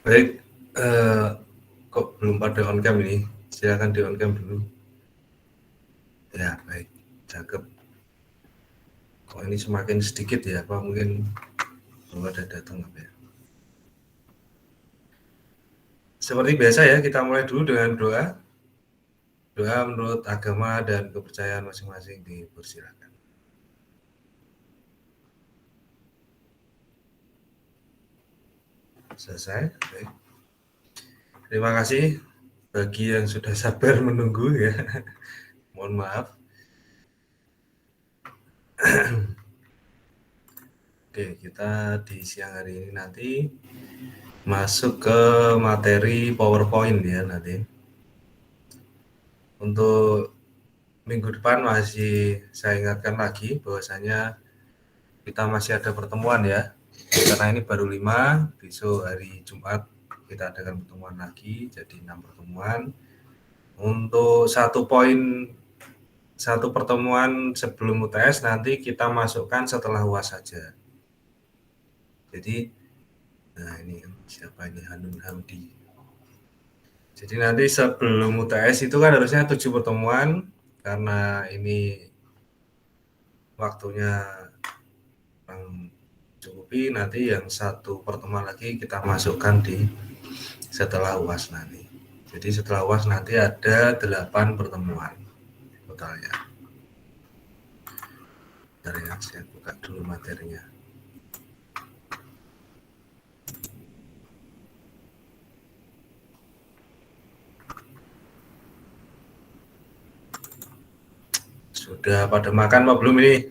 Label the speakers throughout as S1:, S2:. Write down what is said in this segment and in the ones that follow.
S1: Baik, kok belum pada on cam ini? Silakan di on cam dulu. Ya, baik, cakep. Kok ini semakin sedikit ya? Apa mungkin belum ada datang apa ya? Seperti biasa ya, kita mulai dulu dengan doa. Doa menurut agama dan kepercayaan masing-masing dipersilakan. Selesai. Baik. Terima kasih bagi yang sudah sabar menunggu ya. Mohon maaf. Oke, kita di siang hari ini nanti masuk ke materi PowerPoint ya nanti. Untuk minggu depan masih saya ingatkan lagi bahwasanya kita masih ada pertemuan ya. Karena ini baru 5, besok hari Jumat kita adakan pertemuan lagi, jadi 6 pertemuan. Untuk satu pertemuan sebelum UTS nanti kita masukkan setelah UAS saja. Jadi, nah ini siapa ini, Hanun Hamdi. Jadi nanti sebelum UTS itu kan harusnya 7 pertemuan, karena ini waktunya cukupi, nanti yang satu pertemuan lagi kita masukkan di setelah UAS nanti. Jadi setelah UAS nanti ada 8 pertemuan totalnya. Bentar ya, saya buka dulu materinya. Sudah pada makan apa belum ini?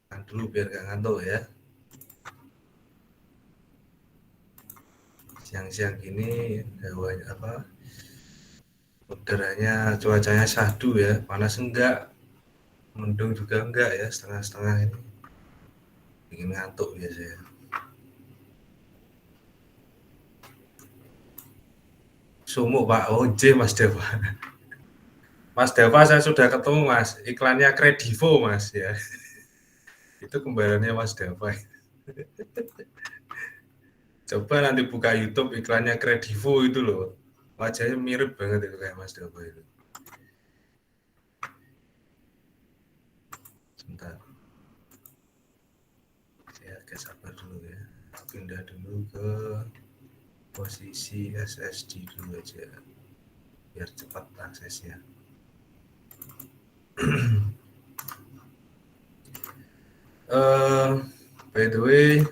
S1: Makan dulu biar gak ngantuk ya. Siang-siang gini hawanya apa? Udaranya cuacanya syahdu ya, panas enggak, mendung juga enggak ya, setengah-setengah ini. Bikin ngantuk biasanya. Sumuk Pak, oh Mas Dewa. Mas Deva saya sudah ketemu Mas, iklannya Kredivo Mas ya. Itu kembarannya Mas Deva. Coba nanti buka YouTube iklannya Kredivo itu loh. Wajahnya mirip banget itu kayak Mas Deva itu. Sebentar. Saya agak sabar dulu ya. Pindah dulu ke posisi SSD dulu aja. Biar cepat aksesnya. By the way,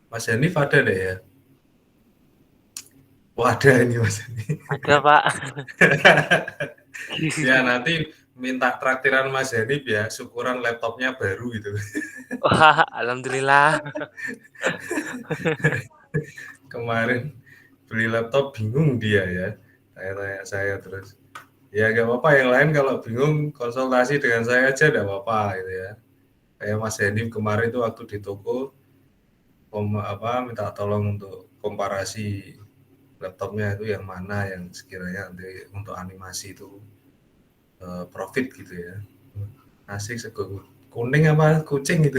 S1: Mas Hanif ada deh ya? Wah, ada ini Mas Hanif.
S2: Ada Pak.
S1: Ya nanti minta traktiran Mas Hanif ya, syukuran laptopnya baru gitu.
S2: Wah, alhamdulillah.
S1: Kemarin beli laptop bingung dia ya, tanya-tanya saya terus. Ya gak apa-apa, yang lain kalau bingung konsultasi dengan saya aja gak apa-apa gitu ya. Kayak Mas Hanif kemarin itu waktu di toko minta tolong untuk komparasi laptopnya itu yang mana yang sekiranya nanti untuk animasi itu profit gitu ya. Asik sego kuning apa kucing gitu.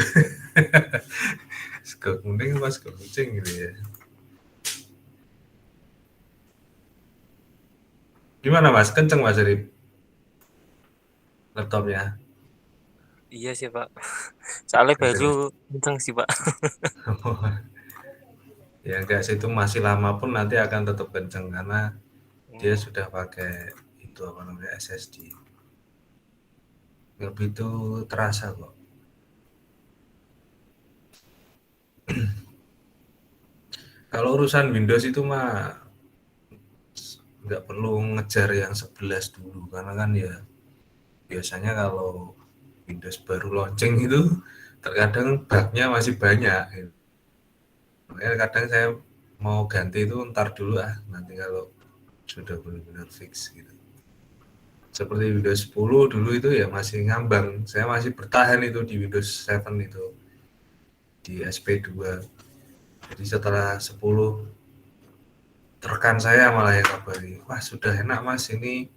S1: Sego kuning apa sego kucing gitu ya. Gimana Mas? Kenceng Mas Arif laptopnya?
S2: Iya sih Pak. Soalnya baru
S1: Kenceng.
S2: kenceng sih Pak.
S1: Ya enggak sih, itu masih lama pun nanti akan tetap kenceng karena dia
S2: Hmm.
S1: sudah pakai itu apa namanya SSD. Lebih itu terasa kok. Kalau urusan Windows itu mah nggak perlu ngejar yang 11 dulu karena kan ya biasanya kalau Windows baru launching itu terkadang bugnya masih banyak gitu. Makanya kadang saya mau ganti itu ntar dulu nanti kalau sudah benar-benar fix gitu. Seperti Windows 10 dulu itu ya masih ngambang, saya masih bertahan itu di Windows 7 itu di SP2. Jadi setelah 10 rekan saya malah yang kabari, wah sudah enak Mas, ini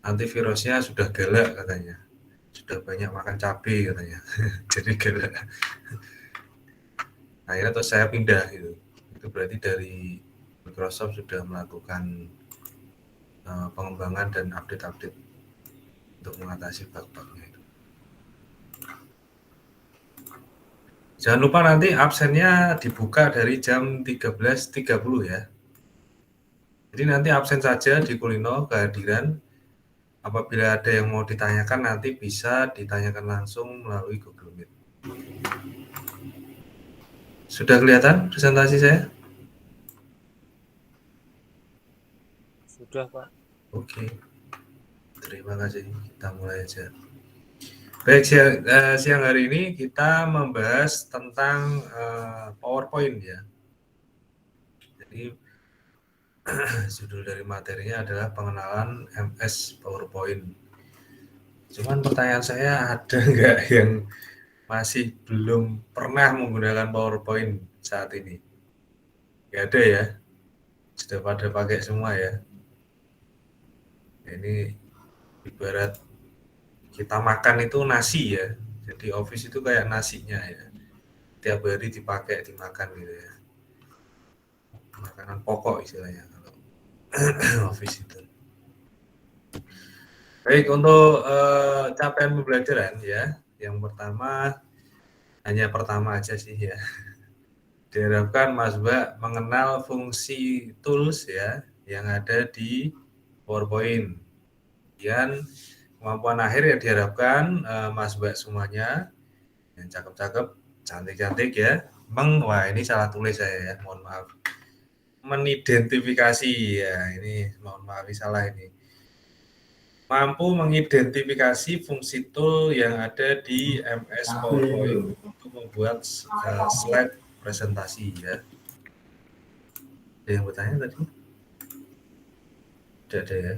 S1: antivirusnya sudah galak katanya, sudah banyak makan cabai katanya. Jadi galak. Akhirnya terus saya pindah gitu. Itu berarti dari Microsoft sudah melakukan pengembangan dan update-update untuk mengatasi bug-bugnya itu. Jangan lupa nanti absennya dibuka dari jam 13.30 ya. Jadi nanti absen saja di Kulino kehadiran. Apabila ada yang mau ditanyakan nanti bisa ditanyakan langsung melalui Google Meet. Sudah kelihatan presentasi saya?
S2: Sudah, Pak.
S1: Oke. Terima kasih. Kita mulai aja. Baik, siang hari ini kita membahas tentang PowerPoint ya. Jadi judul dari materinya adalah pengenalan MS PowerPoint. Cuman pertanyaan saya, ada nggak yang masih belum pernah menggunakan PowerPoint saat ini? Nggak ada ya? Sudah pada pakai semua ya? Ini ibarat kita makan itu nasi ya. Jadi Office itu kayak nasinya ya. Tiap hari dipakai, dimakan gitu ya. Makanan pokok istilahnya kalau Office itu. Baik, untuk capaian pembelajaran ya. Yang pertama, hanya pertama aja sih ya. Diharapkan Mas Mbak mengenal fungsi tools ya yang ada di PowerPoint. Kemudian kemampuan akhir yang diharapkan Mas Mbak semuanya yang cakep-cakep, cantik-cantik ya. Wah ini salah tulis saya ya, mohon maaf. Menidentifikasi ya, ini mohon maaf salah ini. Mampu mengidentifikasi fungsi tool yang ada di MS PowerPoint untuk membuat slide presentasi ya. Ada yang bertanya tadi? Tidak ada ya.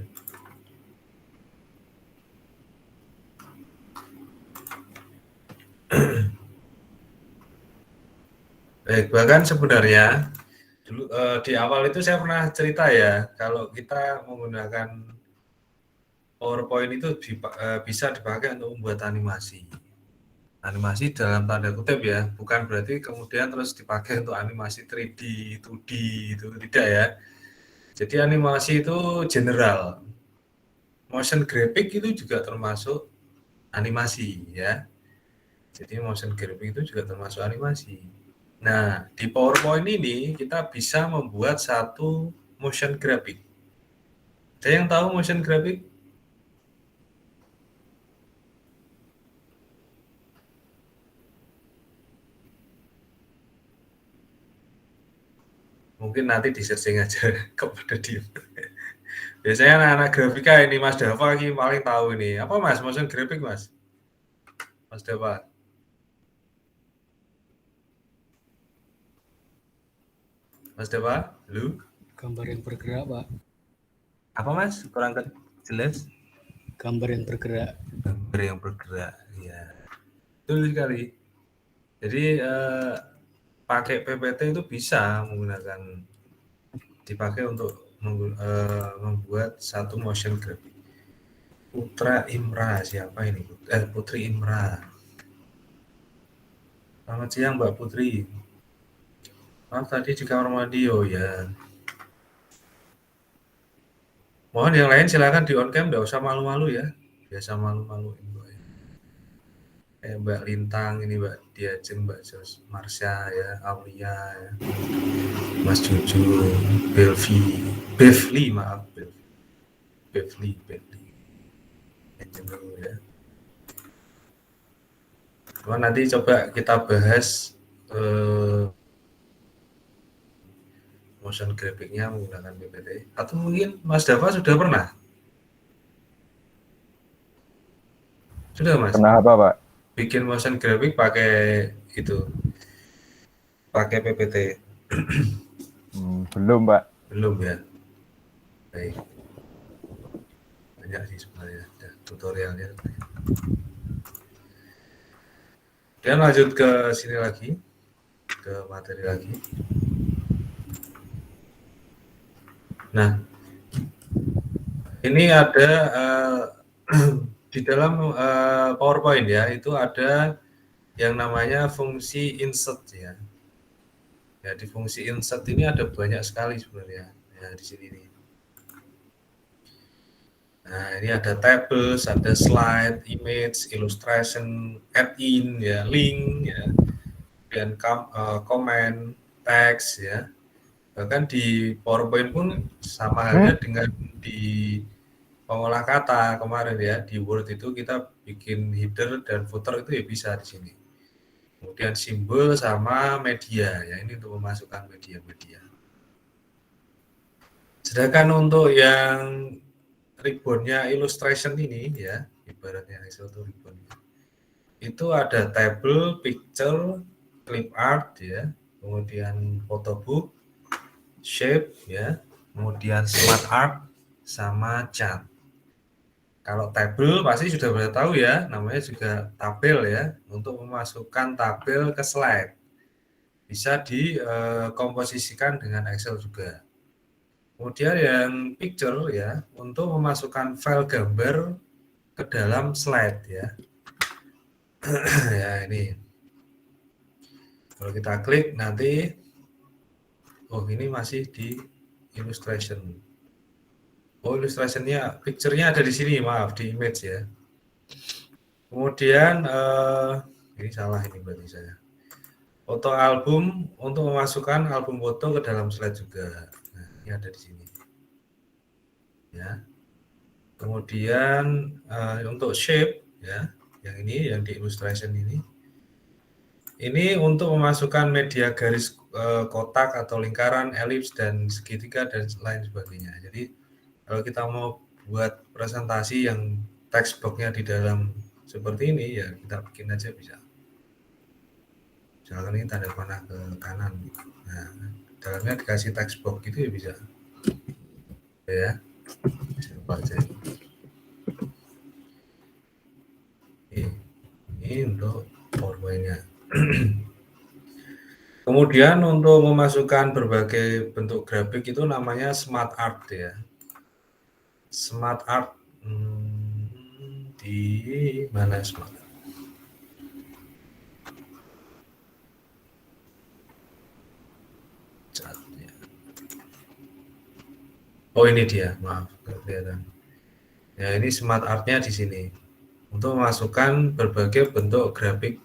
S1: Baik, bahkan sebenarnya dulu di awal itu saya pernah cerita ya, kalau kita menggunakan PowerPoint itu bisa dipakai untuk membuat animasi. Animasi dalam tanda kutip ya, bukan berarti kemudian terus dipakai untuk animasi 3D, 2D itu tidak ya. Jadi animasi itu general. Motion graphic itu juga termasuk animasi ya. Jadi motion graphic itu juga termasuk animasi. Nah, di PowerPoint ini kita bisa membuat satu motion graphic. Ada yang tahu motion graphic? Mungkin nanti di searching aja kepada dia. Biasanya anak-anak grafika ini Mas Dava ini paling tahu ini. Apa Mas motion graphic Mas? Mas Dava. Mas Dava, lu?
S3: Gambar yang bergerak, Pak.
S1: Apa Mas? Kurang jelas?
S3: Gambar yang bergerak.
S1: Gambar yang bergerak, ya. Betul sekali. Jadi pakai PPT itu bisa menggunakan, dipakai untuk membuat satu motion graphic. Putra Imra, siapa ini? Putri Imra. Selamat siang Mbak Putri. Maaf tadi di kamar mandi, oh ya. Mohon yang lain silakan di on cam, nggak usah malu-malu ya. Biasa malu-maluin Mbak. Mbak Lintang, ini Mbak Diajeng, Mbak Jos, Marsha ya, Aulia ya. Mas Juju, Bevli, maaf Bevli. Dulu ya. Cuma nanti coba kita bahas motion graphic-nya menggunakan PPT. Atau mungkin Mas Dava sudah pernah? Sudah Mas?
S4: Pernah apa Pak?
S1: Bikin motion graphic pakai itu, pakai PPT.
S4: Belum Pak.
S1: Belum ya. Baik. Banyak sih sebenarnya tutorialnya. Dan lanjut ke sini lagi, ke materi lagi. Nah, ini ada di dalam PowerPoint ya, itu ada yang namanya fungsi insert ya. Ya, di fungsi insert ini ada banyak sekali sebenarnya. Ya, di sini nih. Nah, ini ada tables, ada slide, image, illustration, add-in, ya, link, ya, dan comment, teks, ya. Bahkan di PowerPoint pun sama halnya dengan di pengolah kata kemarin ya. Di Word itu kita bikin header dan footer itu ya bisa di sini. Kemudian simbol sama media, ya ini untuk memasukkan media-media. Sedangkan untuk yang ribbonnya illustration ini ya, ibaratnya Excel itu ribbon. Itu ada table, picture, clip art ya, kemudian photo book, shape ya, kemudian smart art sama chart. Kalau table pasti sudah pada tahu ya, namanya juga tabel ya, untuk memasukkan tabel ke slide. Bisa dikomposisikan dengan Excel juga. Kemudian yang picture ya, untuk memasukkan file gambar ke dalam slide ya. Ya ini. Kalau kita klik nanti, oh ini masih di illustration. Oh illustrationnya, picture-nya ada di sini, maaf di image ya. Kemudian ini salah ini berarti saya. Foto album untuk memasukkan album foto ke dalam slide juga. Nah, ini ada di sini. Ya. Kemudian untuk shape ya, yang ini yang di illustration ini. Ini untuk memasukkan media garis kotak atau lingkaran, elips dan segitiga dan lain sebagainya. Jadi kalau kita mau buat presentasi yang text box-nya di dalam seperti ini ya kita bikin aja bisa. Misalkan ini tanda panah ke kanan. Nah, dalamnya dikasih text box gitu ya bisa. Ya. Coba aja. Ini untuk PowerPoint-nya. Kemudian untuk memasukkan berbagai bentuk grafik itu namanya smart art ya. Smart art di mana smart art? Oh ini dia, maaf kelihatan. Ya ini smart artnya di sini untuk memasukkan berbagai bentuk grafik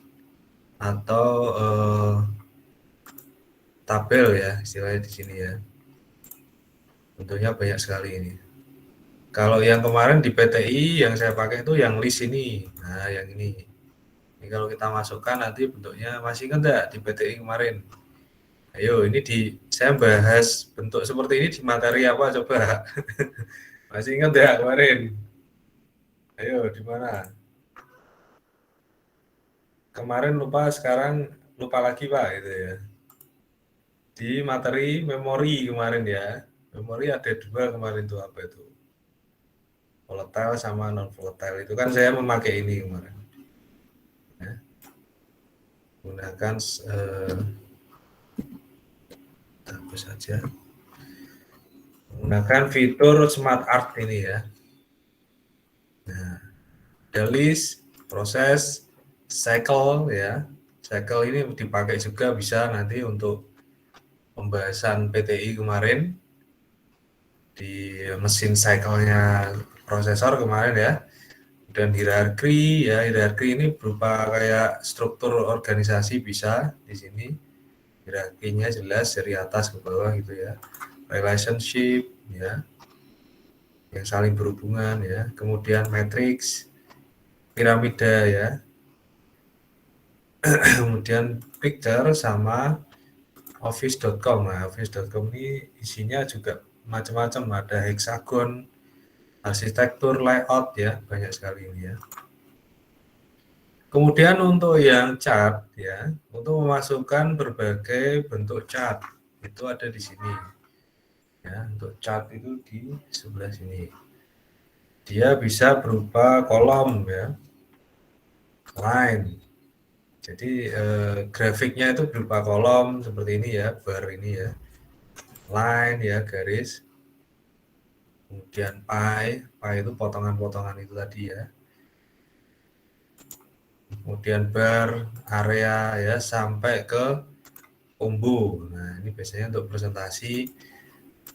S1: atau tabel ya istilahnya di sini ya. Bentuknya banyak sekali ini. Kalau yang kemarin di PTI yang saya pakai itu yang list ini. Nah yang ini. Ini kalau kita masukkan nanti bentuknya masih ingat enggak di PTI kemarin? Ayo ini saya bahas bentuk seperti ini di materi apa coba? Masih ingat ya kemarin? Ayo di mana? Kemarin lupa, sekarang lupa lagi Pak gitu ya. Di materi memori kemarin ya. Memori ada 2 kemarin tuh apa itu? Volatile sama non volatile itu kan saya memakai ini kemarin. Ya. Gunakan apa saja. Menggunakan fitur smart art ini ya. Nah, ada list, proses, cycle ya. Cycle ini dipakai juga bisa nanti untuk pembahasan PTI kemarin di mesin cycle-nya prosesor kemarin ya. Dan hierarki ya, hierarki ini berupa kayak struktur organisasi bisa di sini. Hierarkinya jelas dari atas ke bawah gitu ya. Relationship ya. Yang saling berhubungan ya. Kemudian matrix, piramida ya. Kemudian picture sama office.com. Nah, office.com ini isinya juga macam-macam, ada hexagon, arsitektur, layout ya, banyak sekali ini ya. Kemudian untuk yang chart ya, untuk memasukkan berbagai bentuk chart itu ada di sini. Ya, untuk chart itu di sebelah sini. Dia bisa berupa kolom ya, line. Jadi grafiknya itu berupa kolom seperti ini ya, bar ini ya, line ya, garis. Kemudian pie itu potongan-potongan itu tadi ya. Kemudian bar, area ya, sampai ke combo. Nah, ini biasanya untuk presentasi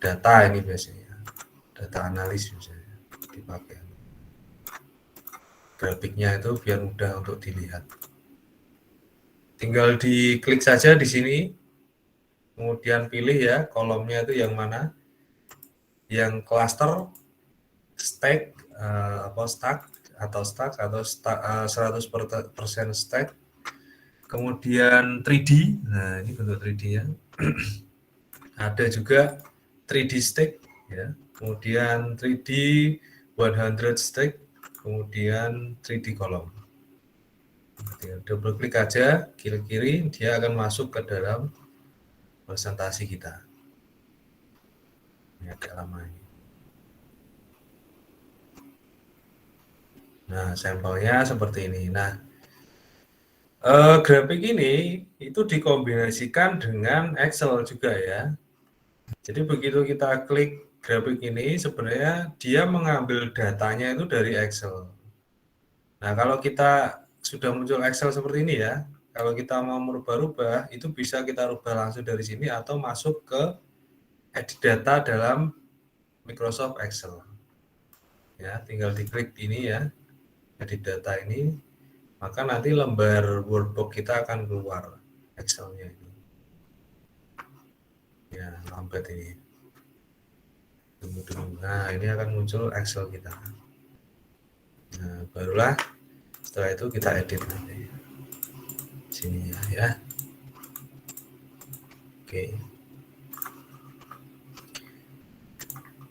S1: data, ini biasanya data analis misalnya dipakai. Grafiknya itu biar mudah untuk dilihat. Tinggal diklik saja di sini, kemudian pilih ya kolomnya itu yang mana, yang cluster, stack, stack atau 100% stack, kemudian 3D. Nah, ini bentuk 3D ya. Ada juga 3D stack ya, kemudian 3D 100 stack, kemudian 3D kolom. Double klik aja kiri-kiri, dia akan masuk ke dalam presentasi kita. Ini agak lama ini. Nah, sampelnya seperti ini. Nah, grafik ini itu dikombinasikan dengan Excel juga ya. Jadi begitu kita klik grafik ini, sebenarnya dia mengambil datanya itu dari Excel. Nah, kalau kita sudah muncul Excel seperti ini ya, kalau kita mau merubah-rubah, itu bisa kita rubah langsung dari sini atau masuk ke edit data dalam Microsoft Excel. Ya, tinggal diklik ini ya, edit data ini, maka nanti lembar workbook kita akan keluar Excel-nya ini. Ya, lambat ini. Tunggu dulu. Nah, ini akan muncul Excel kita. Nah, barulah setelah itu kita edit nanti. Sini ya. Oke.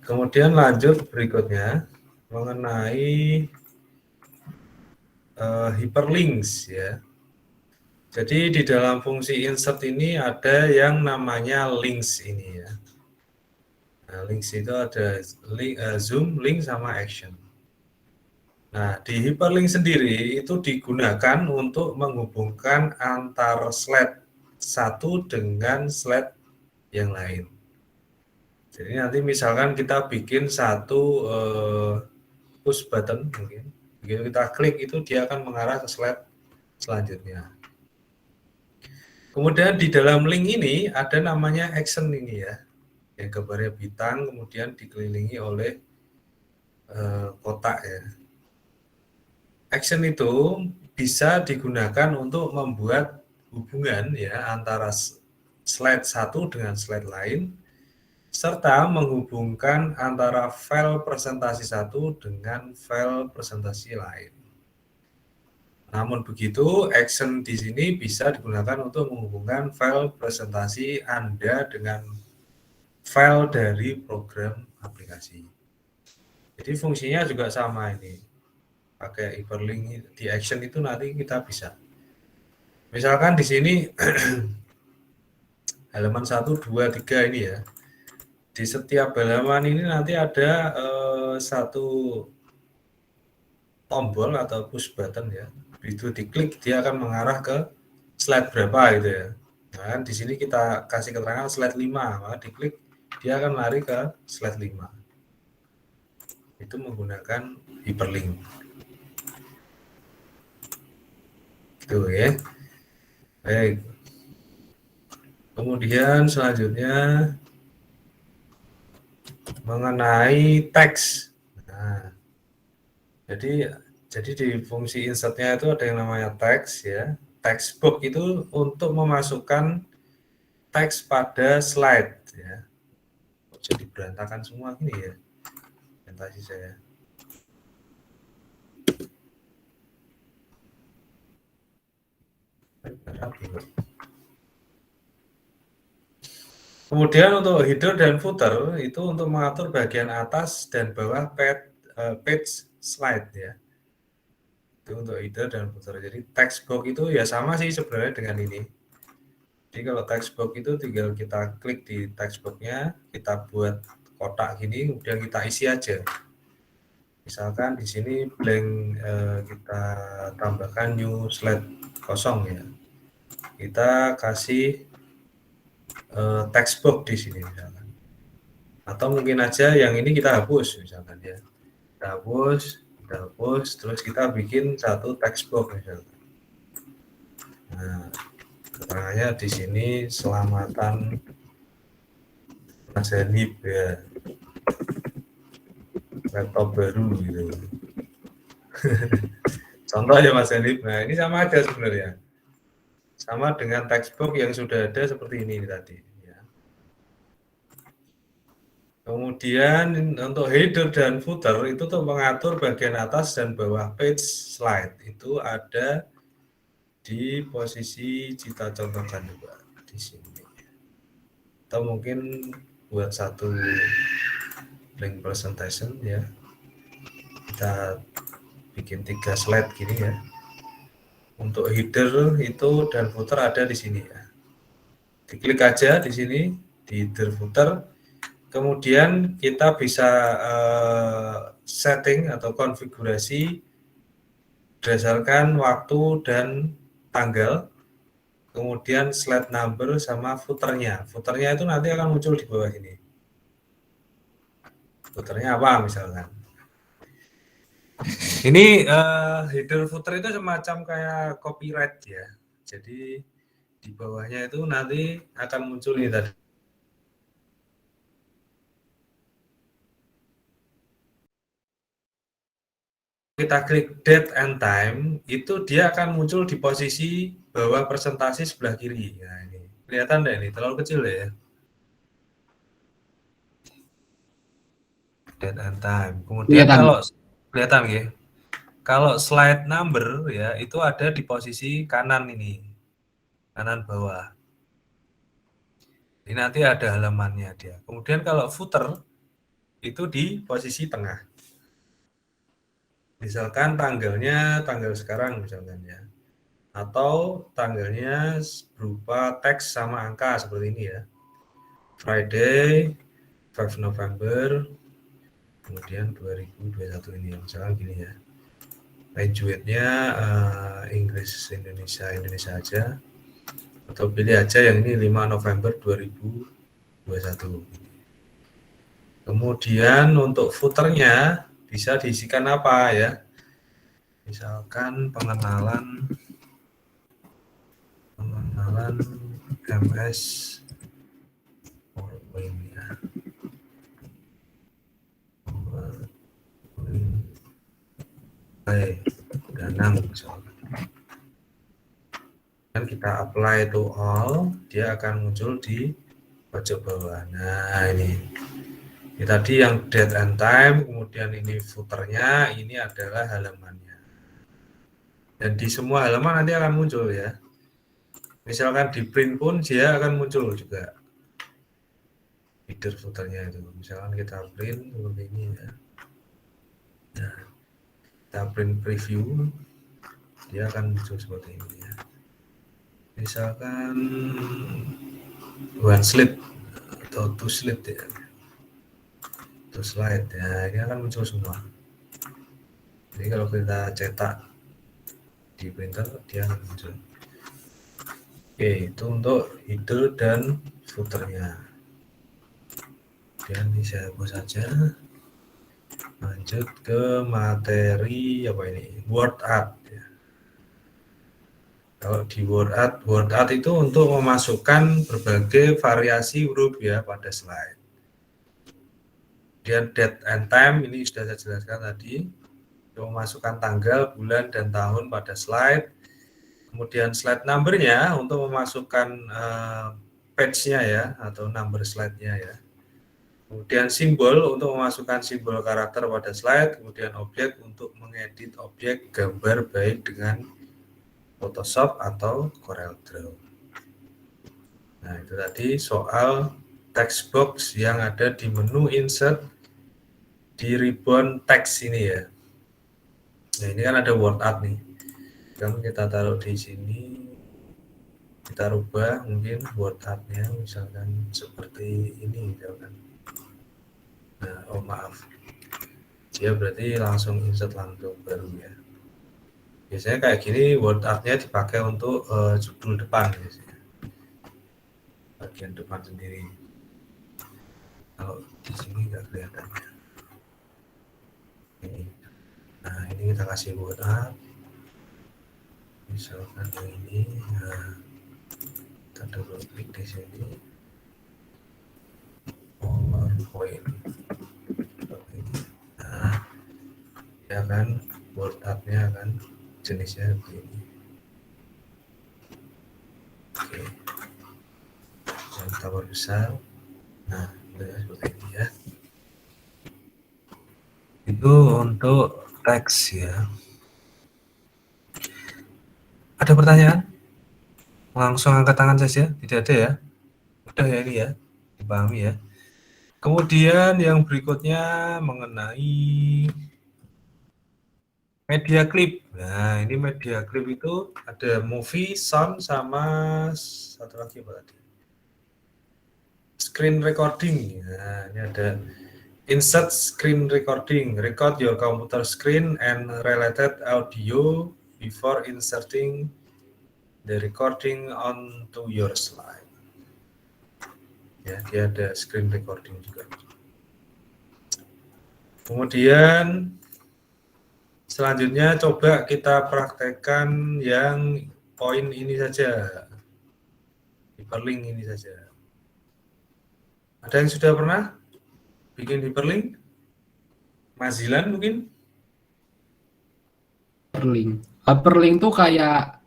S1: Kemudian lanjut berikutnya mengenai hyperlinks ya. Jadi di dalam fungsi insert ini ada yang namanya links ini ya. Nah, links itu ada link, zoom, link, sama action. Nah, di hyperlink sendiri itu digunakan untuk menghubungkan antar slide satu dengan slide yang lain. Jadi nanti misalkan kita bikin satu push button mungkin. Begitu kita klik itu dia akan mengarah ke slide selanjutnya. Kemudian di dalam link ini ada namanya action ini ya, yang gambarnya bintang kemudian dikelilingi oleh kotak ya. Action itu bisa digunakan untuk membuat hubungan ya antara slide satu dengan slide lain, serta menghubungkan antara file presentasi satu dengan file presentasi lain. Namun begitu, action di sini bisa digunakan untuk menghubungkan file presentasi Anda dengan file dari program aplikasi. Jadi fungsinya juga sama ini. Pakai hyperlink di action itu nanti kita bisa. Misalkan di sini halaman 1, 2, 3 ini ya. Di setiap halaman ini nanti ada satu tombol atau push button ya. Begitu diklik dia akan mengarah ke slide berapa gitu ya. Nah, di sini kita kasih keterangan slide 5, maka diklik dia akan lari ke slide 5. Itu menggunakan hyperlink. Gitu ya. Baik. Kemudian selanjutnya mengenai teks. Nah, jadi di fungsi insertnya itu ada yang namanya teks ya. Text box itu untuk memasukkan teks pada slide ya. Jadi berantakan semua gini ya presentasi saya. Kemudian untuk header dan footer itu untuk mengatur bagian atas dan bawah page slide ya. Itu untuk header dan footer. Jadi text box itu ya sama sih sebenarnya dengan ini. Jadi kalau text box itu tinggal kita klik di text box-nya, kita buat kotak gini, kemudian kita isi aja. Misalkan di sini blank, kita tambahkan new slide kosong ya. Kita kasih text box di sini misalkan. Atau mungkin aja yang ini kita hapus misalkan ya. Kita hapus, terus kita bikin satu text box misalkan. Nah, Keterangannya di sini selamatan Mas Hanif ya, laptop baru gitu. Contoh ya Mas Hanif. Nah ini sama aja sebenarnya, sama dengan textbook yang sudah ada seperti ini tadi. Ya. Kemudian untuk header dan footer itu tuh mengatur bagian atas dan bawah page slide itu ada di posisi kita contohkan juga di sini. Atau mungkin buat satu link presentation ya, kita bikin 3 slide gini ya. Untuk header itu dan footer ada di sini ya. Diklik aja di sini di header footer, kemudian kita bisa setting atau konfigurasi berdasarkan waktu dan tanggal, kemudian slide number sama footernya. Footernya itu nanti akan muncul di bawah ini. Footernya apa misalkan? Ini header footer itu semacam kayak copyright ya. Jadi di bawahnya itu nanti akan muncul ini tadi. Kita klik date and time, itu dia akan muncul di posisi bawah presentasi sebelah kiri. Nah ini kelihatan nggak ini? Terlalu kecil ya. Date and time. Kemudian
S3: Kelihatan.
S1: kalau kelihatan ya. Kalau slide number ya itu ada di posisi kanan ini, kanan bawah. Ini nanti ada halamannya dia. Kemudian kalau footer itu di posisi tengah. Misalkan tanggalnya tanggal sekarang misalkan ya. Atau tanggalnya berupa teks sama angka seperti ini ya. Friday 5 November kemudian 2021 ini misalkan gini ya. Language-nya Inggris Indonesia aja, atau pilih aja yang ini 5 November 2021. Kemudian untuk footernya bisa diisikan apa ya, misalkan pengenalan MS PowerPoint ya. Danang misalkan. Dan kita apply to all, dia akan muncul di pojok bawah. Nah ini tadi yang date and time, kemudian ini footernya, ini adalah halamannya. Dan di semua halaman nanti akan muncul ya. Misalkan di print pun dia akan muncul juga header footernya itu. Misalkan kita print seperti ini ya. Nah, kita print preview, dia akan muncul seperti ini ya. Misalkan one slide atau two slide ya, two slide ya, ini akan muncul semua. Jadi kalau kita cetak di printer dia akan muncul. Oke, itu untuk header dan footernya. Kemudian ini saya hapus saja. Lanjut ke materi apa ini? Word art ya. Kalau di word art itu untuk memasukkan berbagai variasi huruf ya pada slide. Kemudian date and time ini sudah saya jelaskan tadi, untuk memasukkan tanggal, bulan, dan tahun pada slide. Kemudian slide numbernya untuk memasukkan page-nya ya atau number slide-nya ya. Kemudian simbol untuk memasukkan simbol karakter pada slide. Kemudian objek untuk mengedit objek gambar baik dengan Photoshop atau Corel Draw. Nah itu tadi soal text box yang ada di menu insert di ribbon text ini ya. Nah ini kan ada word art nih. Kan kita taruh di sini, kita rubah mungkin word art-nya misalkan seperti ini misalkan. Nah, oh maaf, dia berarti langsung insert langsung baru ya. Biasanya kayak gini word art-nya dipakai untuk judul depan biasanya. Bagian depan sendiri. Kalau di sini nggak kelihatan. Ini. Nah ini kita kasih word art. Misalkan ini. Nah, Kita double klik di sini. PowerPoint. Nah, ya kan, word art-nya kan jenisnya begini. Oke. Yang kita perbesar. Nah, seperti ini ya. Itu untuk teks ya. Ada pertanyaan? Langsung angkat tangan saja, tidak ada ya? Udah ya ini ya, dipahami ya. Kemudian yang berikutnya mengenai media clip. Nah, ini media clip itu ada movie, sound, sama satu lagi apa tadi? Screen recording. Nah, ini ada insert screen recording. Record your computer screen and related audio before inserting the recording onto your slide. Ya, dia ada screen recording juga. Kemudian selanjutnya coba kita praktekkan yang poin ini saja, hyperlink ini saja. Ada yang sudah pernah bikin hyperlink? Mas Zilan mungkin?
S4: Hyperlink tuh kayak,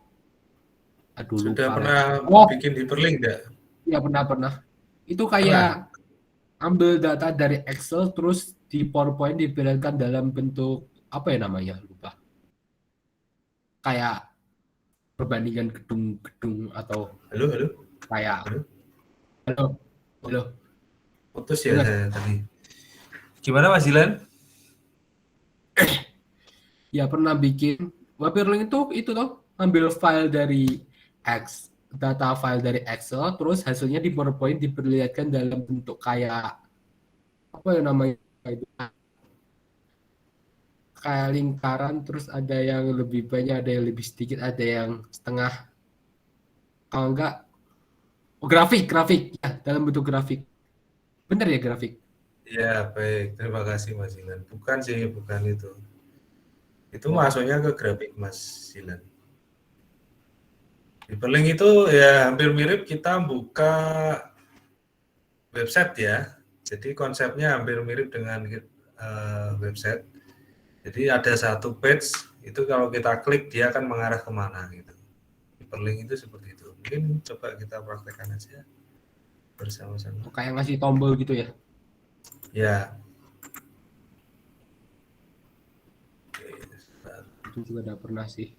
S4: aduh
S1: Sudah
S4: lupa
S1: pernah
S4: lagi.
S1: bikin hyperlink enggak?
S4: Ya pernah. Itu kayak ambil data dari Excel terus di PowerPoint diberikan dalam bentuk apa ya namanya, lupa. Kayak perbandingan gedung-gedung atau
S1: Halo.
S4: kayak halo.
S1: Putus ya saya tadi. Gimana Mas Zilan?
S4: Ya pernah bikin hyperlink itu tuh ambil data file dari Excel terus hasilnya di PowerPoint diperlihatkan dalam bentuk kayak apa ya namanya, kayak lingkaran, terus ada yang lebih banyak, ada yang lebih sedikit, ada yang setengah, kalau enggak grafik ya, dalam bentuk grafik. Bener ya grafik?
S1: Ya baik, terima kasih Mas Zilan. Bukan itu. Itu masuknya ke grafik Mas Zilan. Hyperlink itu ya hampir mirip kita buka website ya. Jadi konsepnya hampir mirip dengan website. Jadi ada satu page, itu kalau kita klik dia akan mengarah kemana gitu. Hyperlink itu seperti itu. Mungkin coba kita praktekkan aja bersama-sama.
S4: Kayak ngasih tombol gitu ya?
S1: Ya.
S4: Itu juga udah pernah sih.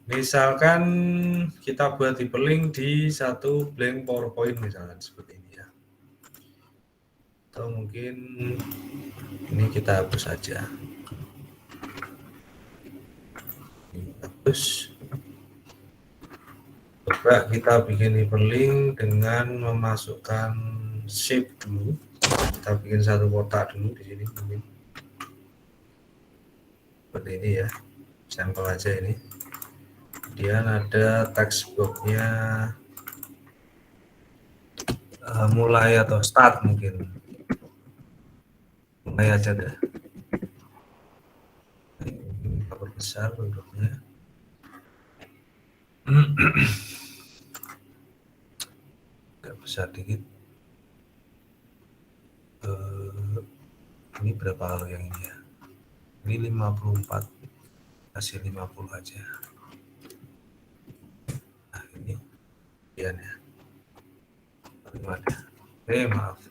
S1: Misalkan kita buat hyperlink di satu blank PowerPoint misalkan seperti ini ya. Atau mungkin ini kita hapus saja. Hapus. Coba kita bikin hyperlink dengan memasukkan shape dulu. Kita bikin satu kotak dulu di sini mungkin. Seperti ini ya. Sampel aja ini. Kemudian ada text box-nya mulai atau start mungkin. Mulai aja deh. Kita perbesar bentuknya. Agak besar dikit. Ini berapa yang ini ya? Ini 54. Kasih 50 aja. Nah ini ya. Gimana? Maaf.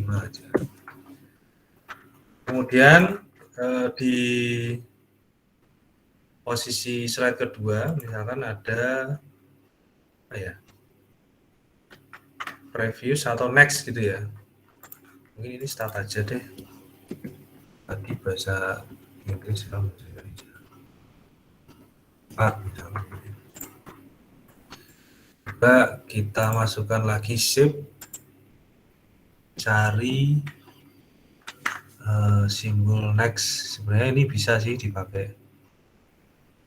S1: Aja. Kemudian di posisi slide kedua misalkan ada apa ya, previous atau next gitu ya, mungkin ini start aja deh, tadi bahasa Inggris kalau bahasa Indonesia start misalkan. Coba kita masukkan lagi shape, cari simbol next. Sebenarnya ini bisa sih dipakai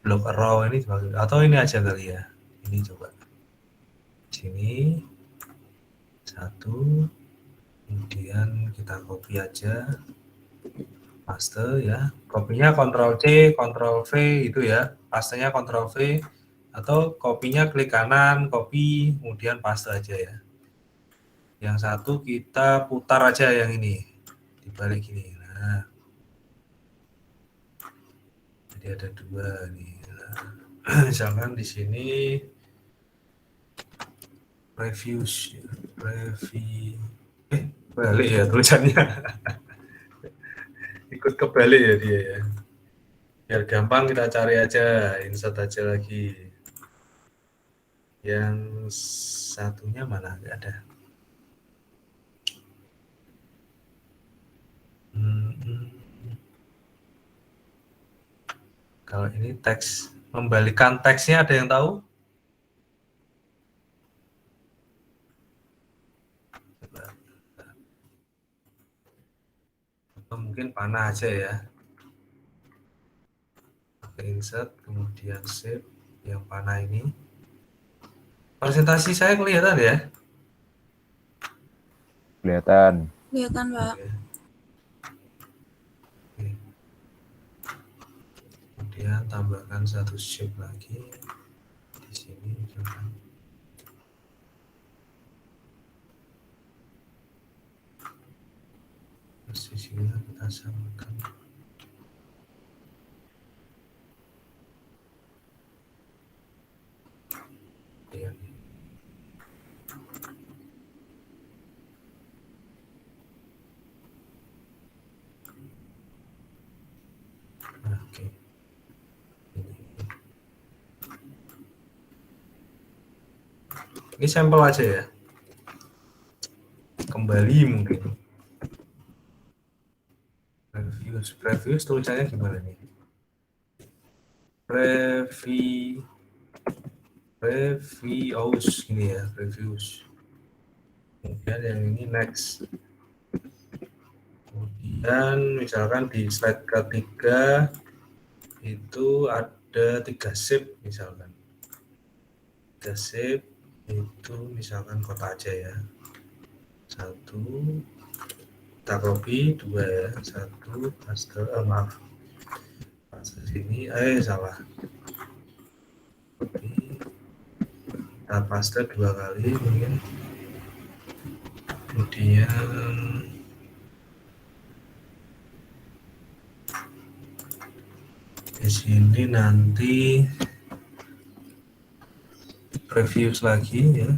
S1: block arrow ini dipakai, atau ini aja kali ya, Ini coba sini satu, kemudian kita copy aja, paste ya. Copy-nya Ctrl C, Ctrl V itu ya. Pastenya Ctrl V atau kopinya klik kanan, copy, kemudian paste aja ya. Yang satu kita putar aja yang ini dibalik ini. Nah, jadi ada dua nih. Nah, misalkan di sini reviews, balik ya tulisannya. Ikut kebalik ya dia ya. Biar gampang kita cari aja, insert aja lagi. Yang satunya mana? Nggak ada. Kalau ini teks, membalikan teksnya ada yang tahu? Coba. Atau mungkin panah aja ya. Pakai insert, kemudian save yang panah ini. Presentasi saya kelihatan ya?
S5: Kelihatan.
S6: Kelihatan, Pak.
S1: Oke. Oke. Kemudian tambahkan satu shape lagi di sini misalkan. Posisinya kita samakan. Ya. Oke. Ini sampel aja ya. Kembali mungkin. Previews tulisannya gimana nih? Previews gini ya, previews. Kemudian yang ini next. Kemudian misalkan di slide ketiga itu ada 3 shape misalkan. 3 shape itu misalkan kota aja ya. 1 kita copy, 2 ya. 1 paste, maaf. Paste sini, salah. Copy. Kita paste 2 kali mungkin. Kemudian di sini nanti previews lagi ya.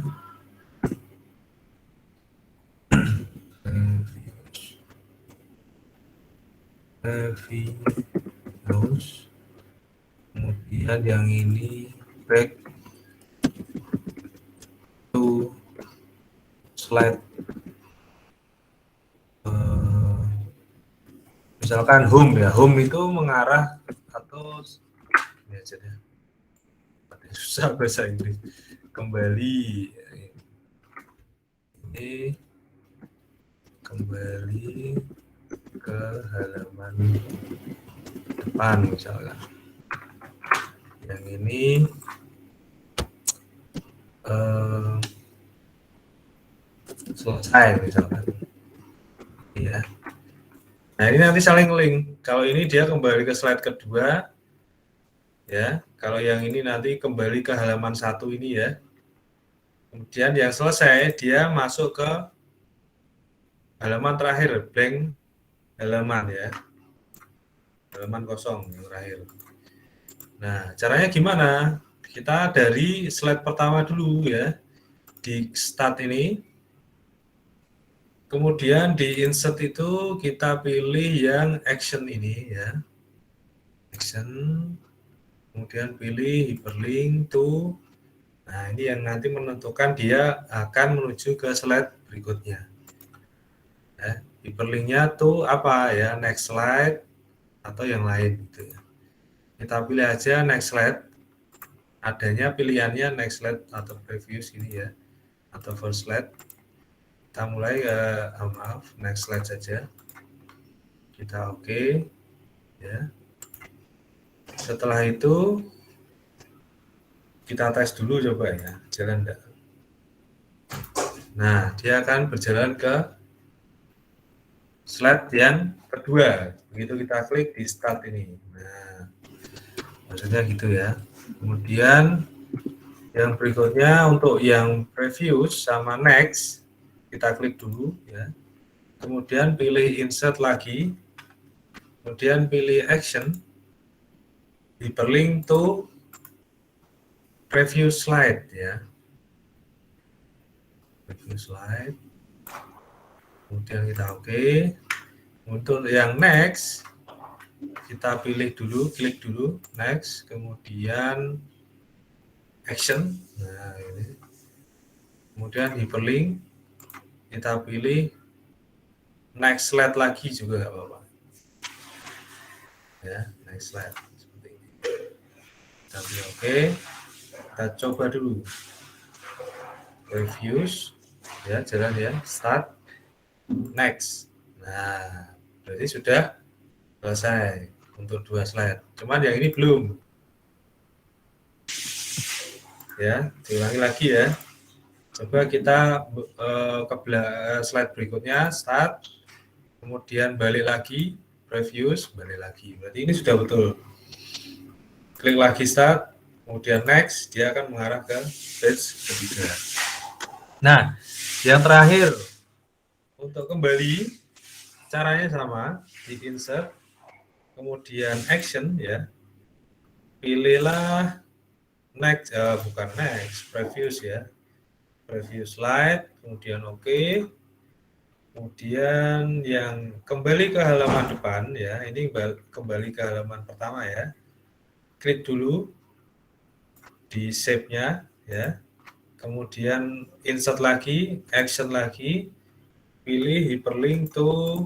S1: Previews. Kemudian yang ini back to slide. Misalkan home ya, home itu mengarah atau ini aja deh. Susah bahasa Inggris. Kembali ini kembali ke halaman depan misalkan. Yang ini selesai misalkan. Ya. Nah ini nanti saling link. Kalau ini dia kembali ke slide kedua, ya. Kalau yang ini nanti kembali ke halaman 1 ini ya. Kemudian yang selesai dia masuk ke halaman terakhir, blank halaman ya. Halaman kosong yang terakhir. Nah caranya gimana? Kita dari slide pertama dulu ya. Di start ini. Kemudian di insert itu kita pilih yang action ini ya. Action. Kemudian pilih hyperlink to. Nah, ini yang nanti menentukan dia akan menuju ke slide berikutnya. Ya, hyperlinknya to apa ya? Next slide atau yang lain gitu ya. Kita pilih aja next slide. Adanya pilihannya next slide atau previews ini ya. Atau first slide. Kita mulai maaf, next slide saja. Kita oke. Ya. Setelah itu Kita tes dulu coba ya, jalan enggak. Nah, dia akan berjalan ke slide yang kedua. Begitu kita klik di start ini. Nah, maksudnya gitu ya. Kemudian yang berikutnya untuk yang previous sama next, kita klik dulu ya. Kemudian pilih insert lagi. Kemudian pilih action. Hyperlink to previous slide ya. Previous slide. Kemudian kita oke. Untuk yang next, kita pilih dulu, klik dulu next, kemudian action. Nah, ini. Kemudian hyperlink, kita pilih next slide lagi juga nggak apa-apa. Ya, next slide seperti ini. Kita pilih oke. Kita coba dulu. Reviews, ya jalan ya, start, next. Nah, berarti sudah selesai untuk 2 slide. Cuman yang ini belum. Ya, diulangi lagi ya. Coba kita ke slide berikutnya, start, kemudian balik lagi, previews, balik lagi. Berarti ini sudah betul. Klik lagi start, kemudian next, dia akan mengarah ke page ketiga. Nah, yang terakhir, untuk kembali, caranya sama, di insert, kemudian action ya, pilihlah next, bukan next, previous ya, previous slide, kemudian oke, kemudian yang kembali ke halaman depan ya, ini kembali ke halaman pertama ya, klik dulu di shape-nya ya, kemudian insert lagi, action lagi, pilih hyperlink to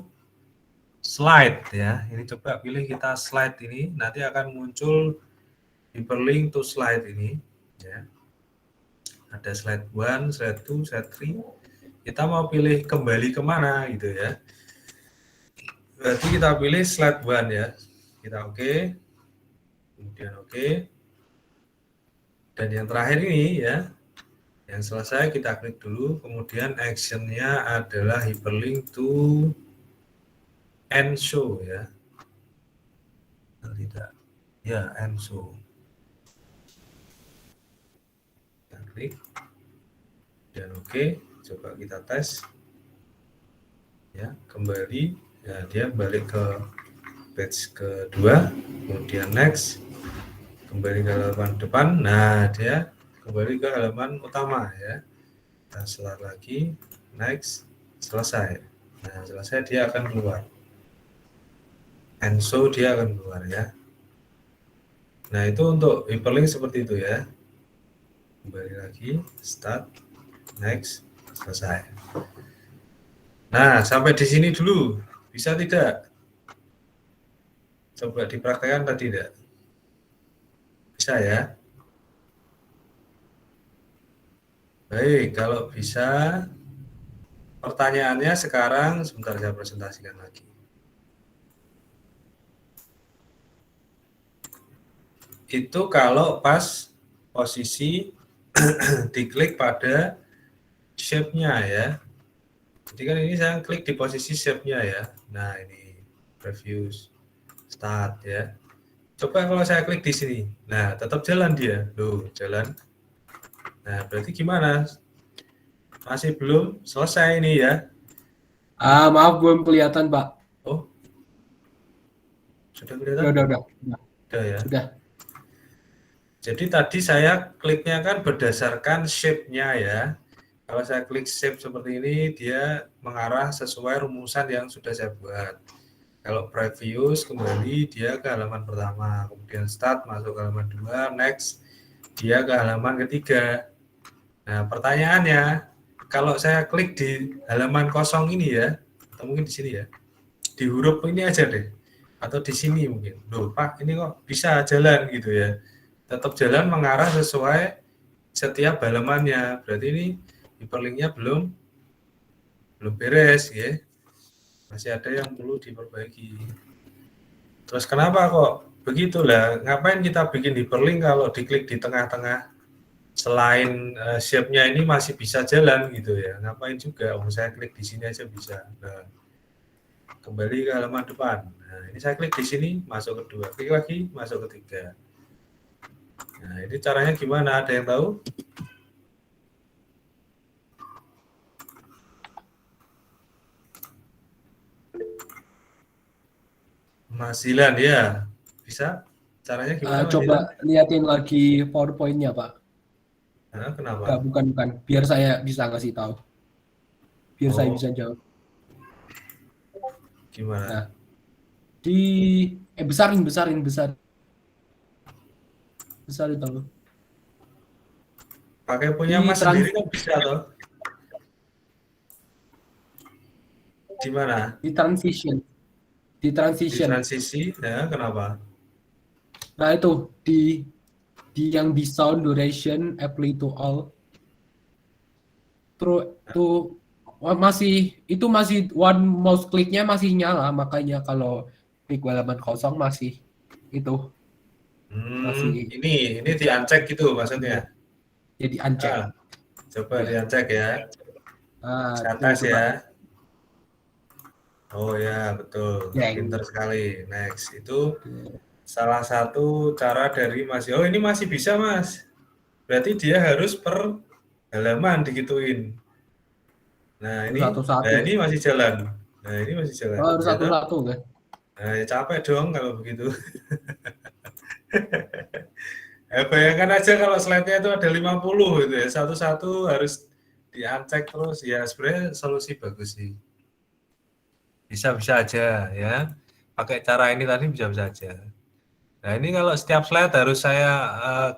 S1: slide ya. Ini coba pilih kita slide ini, nanti akan muncul hyperlink to slide ini ya. Ada slide 1, slide 2, slide 3. Kita mau pilih kembali kemana gitu ya. Berarti kita pilih slide 1 ya. Kita oke. Kemudian oke. Dan yang terakhir ini ya, yang selesai kita klik dulu, kemudian action-nya adalah hyperlink to end show ya. Tidak. Ya, end show. Kita klik. Dan oke, coba kita tes. Ya, kembali. Ya, dia balik ke page kedua, kemudian next. Kembali ke halaman depan. Nah, dia kembali ke halaman utama ya. Kita start lagi, next, selesai. Nah, selesai dia akan keluar. And so dia akan keluar ya. Nah, itu untuk hyperlink seperti itu ya. Kembali lagi, start, next, selesai. Nah, sampai di sini dulu. Bisa tidak? Coba dipraktekkan tadi tidak? Bisa ya? Baik, kalau bisa, pertanyaannya sekarang sebentar saya presentasikan lagi. Itu kalau pas posisi diklik pada shape-nya ya. Jadi kan ini saya klik di posisi shape-nya ya. Nah, ini previews, start ya. Coba kalau saya klik di sini. Nah, tetap jalan dia. Loh, jalan. Nah, berarti gimana? Masih belum selesai ini ya.
S4: Maaf belum kelihatan, Pak.
S1: Oh. Sudah kelihatan?
S4: Udah.
S1: Sudah ya.
S4: Sudah.
S1: Jadi tadi saya kliknya kan berdasarkan shape-nya ya. Kalau saya klik shape seperti ini, dia mengarah sesuai rumusan yang sudah saya buat. Kalau previous, kembali dia ke halaman pertama. Kemudian start, masuk ke halaman 2, next, dia ke halaman ketiga. Nah, pertanyaannya, kalau saya klik di halaman kosong ini ya, atau mungkin di sini ya, di huruf ini aja deh, atau di sini mungkin. Loh, Pak, ini kok bisa jalan gitu ya. Tetap jalan mengarah sesuai setiap halamannya. Berarti ini hyperlinknya belum beres ya. Masih ada yang perlu diperbaiki. Terus kenapa kok begitulah? Ngapain kita bikin hyperlink kalau diklik di tengah-tengah selain shape-nya ini masih bisa jalan gitu ya. Ngapain juga? Saya klik di sini aja bisa. Nah, kembali ke halaman depan. Nah, ini saya klik di sini, masuk kedua. Klik lagi, masuk ketiga. Nah, ini caranya gimana? Ada yang tahu? Mas Dilan, ya. Bisa? Caranya gimana, Mas
S4: Coba
S1: Dilan?
S4: liatin lagi PowerPoint-nya, Pak.
S1: Nah, kenapa?
S4: Bukan. Biar saya bisa ngasih tahu. Biar saya
S1: Oh,
S4: bisa jawab.
S1: gimana?
S4: Nah, besarin. Besarin tahu.
S1: Pakai punya
S4: Di
S1: Mas sendiri kan bisa toh? Di mana?
S4: di transition. Di
S1: Di
S4: transition.
S1: transisi, ya kenapa?
S4: Nah, itu di yang di sound duration apply to all. Terus tuh masih one mouse click-nya masih nyala, makanya kalau klik halaman kosong masih itu masih
S1: Ini di uncheck gitu maksudnya.
S4: jadi uncheck.
S1: Ah, coba di
S4: Ya.
S1: uncheck ya. Saya
S4: Itu
S1: tes
S4: coba.
S1: ya. Oh ya, betul.
S4: Jeng.
S1: Pinter sekali. Next, itu salah satu cara dari Mas. Oh, ini masih bisa, Mas. Berarti dia harus per halaman digituin. Nah,
S4: Satu-satu.
S1: ini masih jalan. Nah, ini masih jalan.
S4: Oh, harus
S1: Ternyata,
S4: satu-satu kan?
S1: nah, ya capek dong kalau begitu. Bayangkan aja kalau slide-nya itu ada 50 gitu ya. Satu-satu harus di-uncheck terus. Ya, sebenarnya solusi bagus sih. Bisa-bisa aja ya. Pakai cara ini tadi bisa-bisa aja. Nah, ini kalau setiap slide harus saya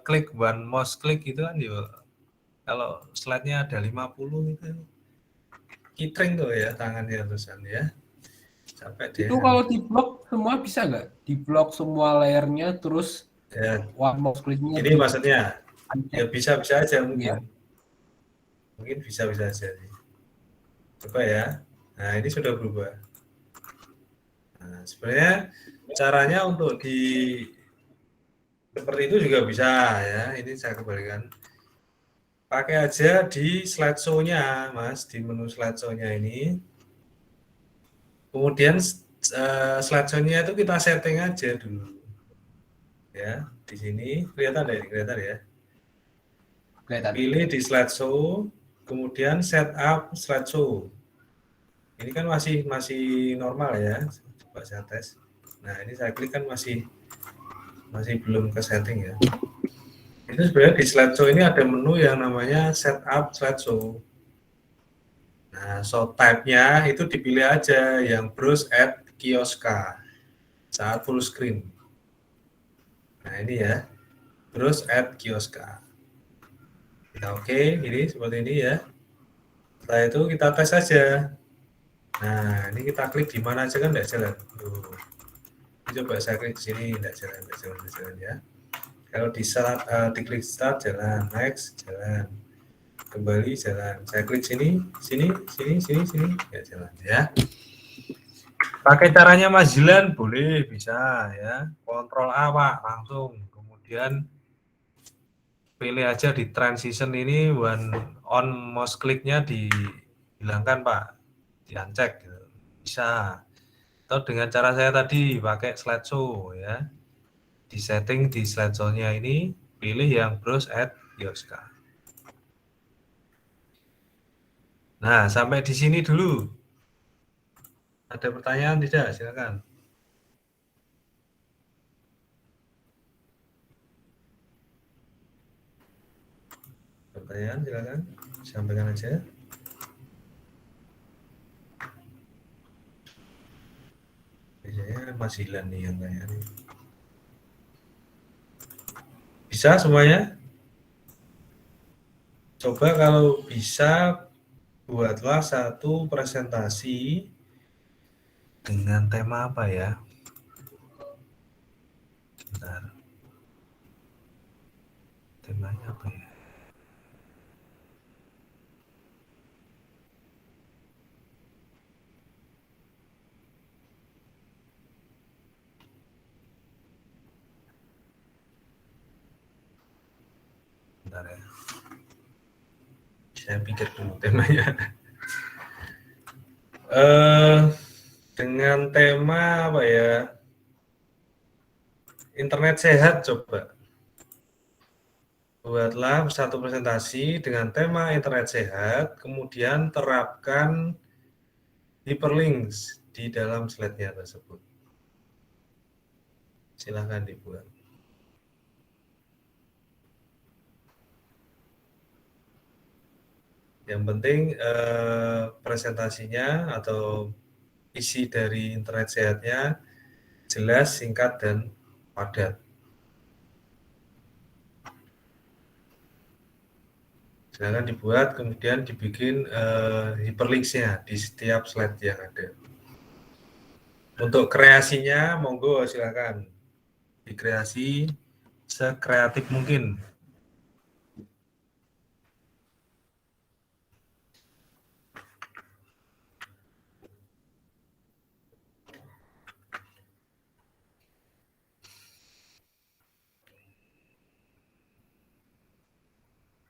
S1: klik one mouse klik gitu kan ya. Kalau slide-nya ada 50 itu kitring tuh ya tangannya terusan ya. Sampai dia
S4: Itu kalau di blok semua bisa nggak? Di blok semua layernya terus
S1: ya,
S4: one mouse click-nya
S1: ini
S4: di
S1: maksudnya ya
S4: uncheck.
S1: bisa-bisa aja
S4: Iya.
S1: mungkin bisa-bisa aja nih. Coba ya. Nah, ini sudah berubah. Nah, sebenarnya caranya untuk seperti itu juga bisa ya. Ini saya kembalikan. Pakai aja di slideshow-nya, Mas, di menu slideshow-nya ini. Kemudian slideshow-nya itu kita setting aja dulu. Ya, di sini kelihatan ya.
S4: Kelihatan.
S1: Pilih di slideshow, kemudian setup slideshow. Ini kan masih normal ya. Coba saya tes. Nah, ini saya klik kan masih belum ke setting ya. Itu sebenarnya di slideshow ini ada menu yang namanya setup slideshow. Nah, show type-nya itu dipilih aja yang browse at kioska saat full screen. Nah, ini ya, browse at kioska. Nah, oke, ini seperti ini ya. Setelah itu kita tes saja. Nah, ini kita klik di mana aja kan tidak jalan. Coba saya klik di sini tidak jalan ya. Kalau diklik start jalan, next jalan, kembali jalan. Saya klik sini, ya jalan ya. Pakai caranya Mas Jilan boleh, bisa ya. Kontrol A Pak, langsung. Kemudian pilih aja di transition ini on mouse click-nya dihilangkan Pak, di uncheck gitu. Bisa. Atau dengan cara saya tadi pakai slideshow ya. Di setting di slideshow-nya ini pilih yang browse at Yoska. Nah, sampai di sini dulu. Ada pertanyaan tidak? Silakan. Pertanyaan silakan sampaikan aja. Biasanya Mas Hilan nih yang tanya nih. Bisa semuanya? Coba kalau bisa buatlah satu presentasi dengan tema apa ya? Bentar. Temanya apa ya? Bentar ya. Saya pikir dulu temanya. Dengan tema apa ya? Internet sehat coba. Buatlah satu presentasi dengan tema internet sehat, kemudian terapkan hyperlinks di dalam slide-nya tersebut. Silahkan dibuat. Yang penting presentasinya atau isi dari internet sehatnya jelas, singkat, dan padat. Silahkan dibuat, kemudian dibikin hyperlinks-nya di setiap slide yang ada. Untuk kreasinya, monggo silakan dikreasi sekreatif mungkin.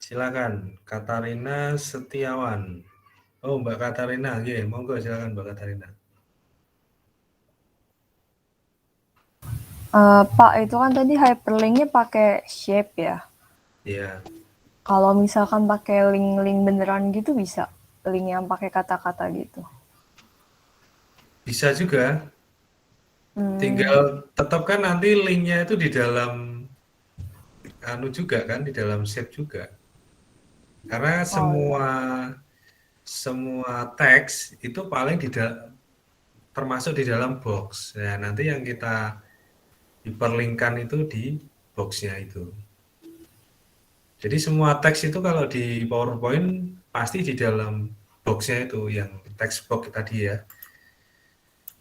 S1: Silakan, Katarina Setiawan. Oh, Mbak Katarina, yeah, monggo silakan Mbak Katarina.
S5: Pak, itu kan tadi hyperlinknya pakai shape ya.
S1: Iya,
S5: Kalau misalkan pakai link-link beneran gitu bisa? Link yang pakai kata-kata gitu.
S1: bisa juga. Tinggal tetap kan nanti linknya itu di dalam anu juga kan, di dalam shape juga. Karena
S5: Oh iya.
S1: semua teks itu paling termasuk di dalam box. Ya, nanti yang kita hiperlinkkan itu di box-nya itu. Jadi semua teks itu kalau di PowerPoint pasti di dalam box-nya itu yang text box tadi ya.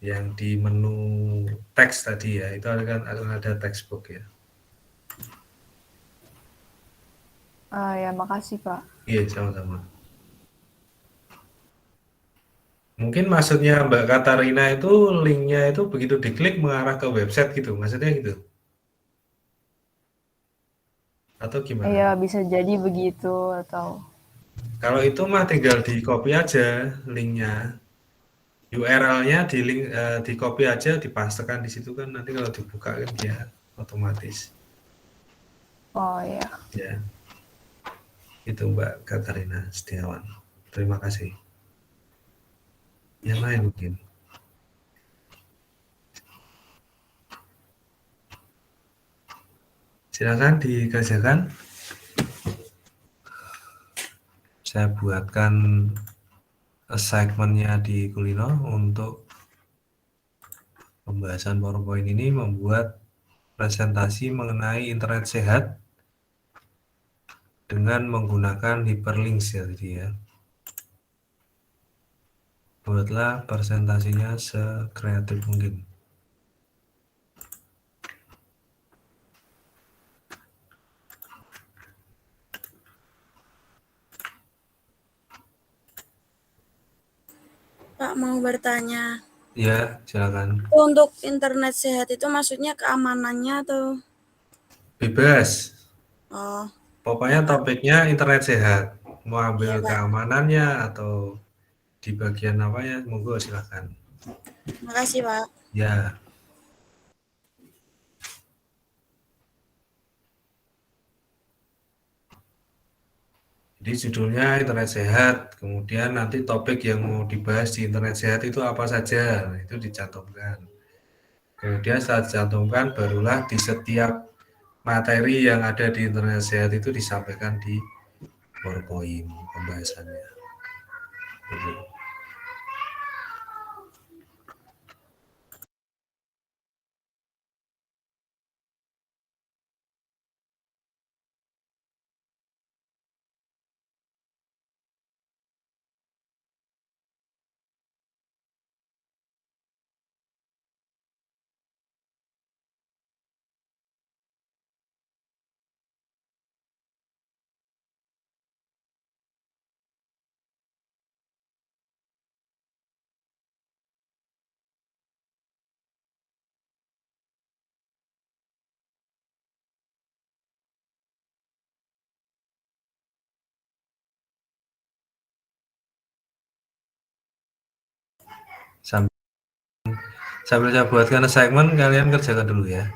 S1: Yang di menu teks tadi ya, itu akan ada text box ya.
S5: Ya, makasih Pak.
S1: Iya, sama-sama. Mungkin maksudnya Mbak Katarina itu linknya itu begitu diklik mengarah ke website gitu, maksudnya gitu? Atau gimana?
S5: Iya, bisa jadi begitu atau
S1: Kalau itu mah tinggal di copy aja linknya, URL-nya di copy aja, dipastekan di situ kan nanti kalau dibuka kan dia otomatis.
S5: oh iya.
S1: Ya, itu Mbak Katarina Setiawan. Terima kasih. Yang lain mungkin. Silakan dikerjakan. Saya buatkan assignment-nya di Kulino untuk pembahasan PowerPoint ini membuat presentasi mengenai internet sehat dengan menggunakan hyperlinks ya tadi ya. Buatlah presentasinya sekreatif mungkin.
S6: Pak mau bertanya,
S1: Ya, silakan.
S6: untuk internet sehat itu maksudnya keamanannya atau?
S1: Bebas.
S6: Oh,
S1: Pokoknya topiknya internet sehat. Mau ambil
S6: iya Pak.
S1: keamanannya atau di bagian apa ya, monggo silakan.
S6: Makasih Pak.
S1: Ya, jadi judulnya internet sehat, kemudian nanti topik yang mau dibahas di internet sehat itu apa saja, nah, itu dicantumkan. Kemudian setelah dicantumkan, barulah di setiap materi yang ada di internet sehat itu disampaikan di PowerPoint pembahasannya. Gitu. Sambil, sambil saya buatkan assignment, kalian kerjakan dulu ya.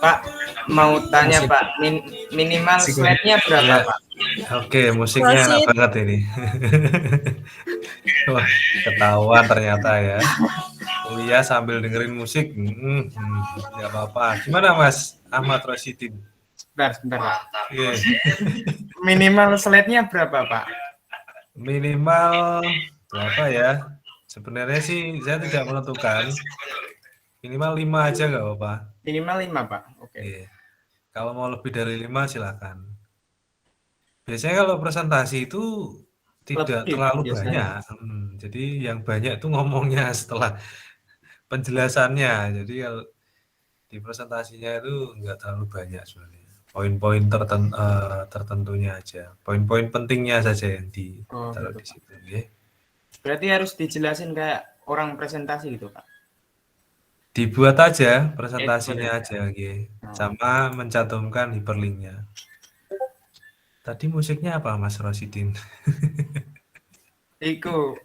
S7: Pak, mau tanya
S3: Musik.
S7: Pak, minimal
S3: Musik.
S7: slide-nya berapa
S1: Ya.
S7: Pak?
S1: Oke, musiknya enak
S6: Wasit.
S1: banget ini. Wah, ketahuan ternyata ya. Oh iya, sambil dengerin musik. Nggak apa-apa. Gimana Mas Ahmad Rosidin?
S7: Sebentar Pak.
S1: Iya.
S7: Minimal slide-nya berapa Pak?
S1: Minimal berapa ya? Sebenarnya sih saya tidak menentukan. Minimal 5 aja nggak apa-apa.
S7: Minimal 5 Pak. Oke.
S1: Iya. Kalau mau lebih dari 5 silakan. Biasanya kalau presentasi itu tidak
S7: Lebih,
S1: terlalu
S7: biasanya.
S1: banyak. Jadi yang banyak itu ngomongnya setelah penjelasannya. Jadi kalau di presentasinya itu nggak terlalu banyak sebenarnya. Poin-poin tertentunya aja. Poin-poin pentingnya saja yang ditaruh
S7: gitu,
S1: di situ. Ya.
S7: Berarti harus dijelasin kayak orang presentasi gitu Pak.
S1: Dibuat aja presentasinya
S7: Dibuat
S1: aja, gitu. Sama mencantumkan hyperlinknya. Tadi musiknya apa Mas Rosidin?
S7: Iku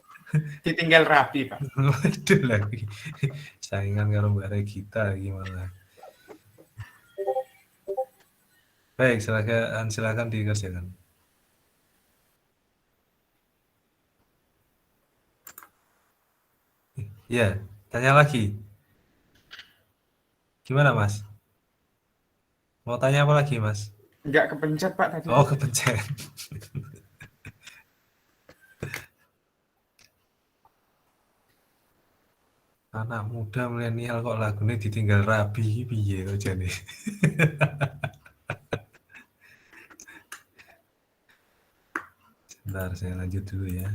S7: ditinggal rapi Pak.
S1: Waduh lagi. Saingan karo Mbak Regita gimana? Baik, silakan dikerjakan. Ya, tanya lagi. Gimana Mas? Mau tanya apa lagi Mas?
S7: Enggak kepencet Pak tadi.
S1: Oh, kepencet. Anak muda milenial kok lagunya ditinggal rabi piye to jane. Sebentar, saya lanjut dulu ya.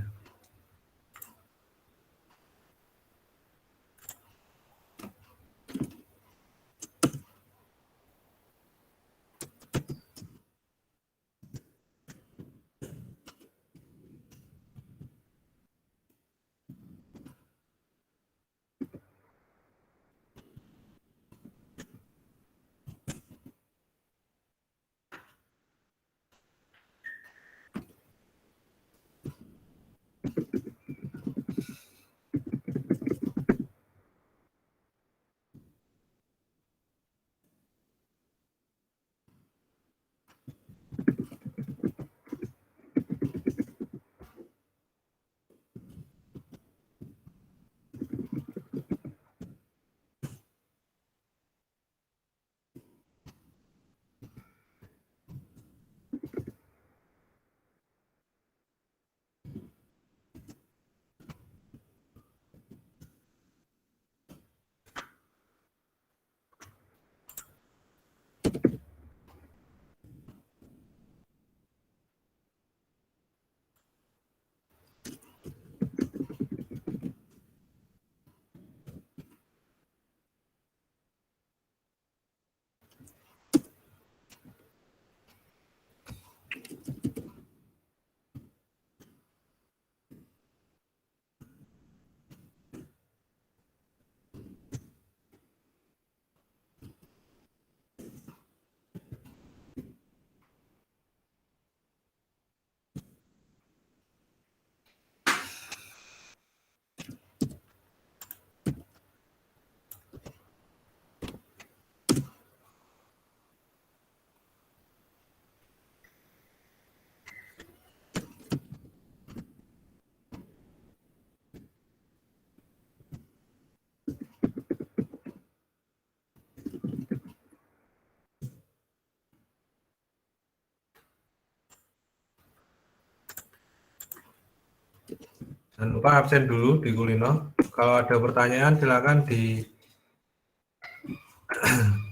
S1: Jangan lupa absen dulu di Kulino. Kalau ada pertanyaan silakan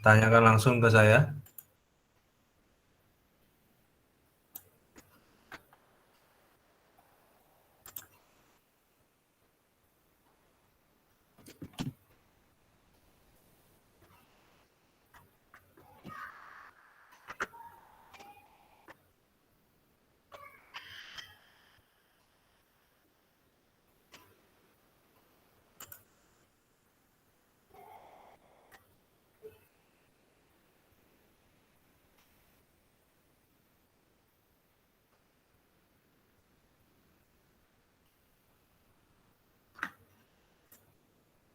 S1: ditanyakan langsung ke saya.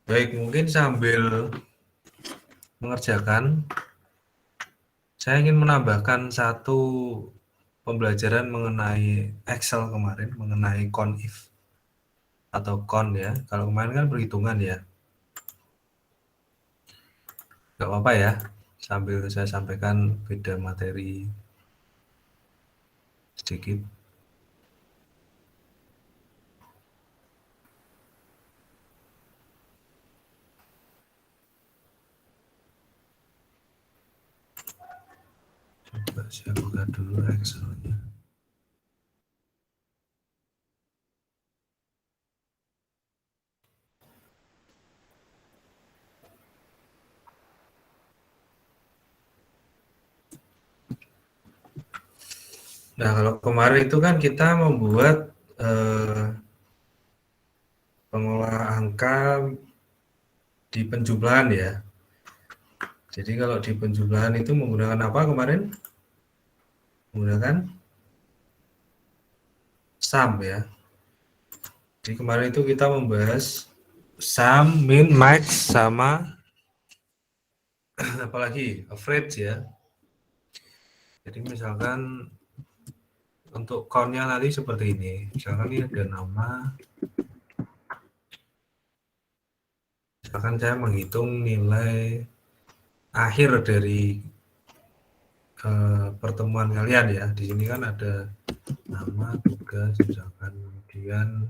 S1: Baik, mungkin sambil mengerjakan, saya ingin menambahkan satu pembelajaran mengenai Excel kemarin, mengenai count if atau count ya. Kalau kemarin kan perhitungan ya. Nggak apa-apa ya, sambil saya sampaikan beda materi sedikit. Coba saya buka dulu Excel-nya. Nah, kalau kemarin itu kan kita membuat pengolah angka di penjumlahan ya. Jadi kalau di penjumlahan itu menggunakan apa kemarin? Menggunakan sum ya. Jadi kemarin itu kita membahas sum, min, max, sama apalagi average ya. Jadi misalkan untuk count-nya nanti seperti ini. Misalkan ini ada nama. Misalkan saya menghitung nilai akhir dari pertemuan kalian ya. Di sini kan ada nama, tugas, misalkan kemudian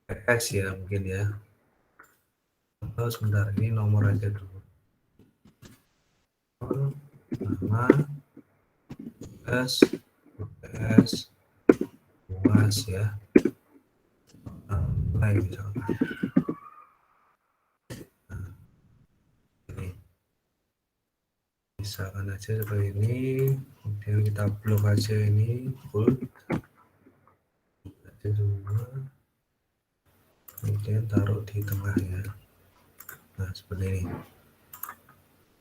S1: PS ya mungkin ya. Atau sebentar, ini nomor aja dulu. Nama, tugas, PS, UAS ya. Nilai misalkan. Misalkan aja seperti ini, kemudian kita blok aja ini full aja semua, kemudian taruh di tengah ya. Nah seperti ini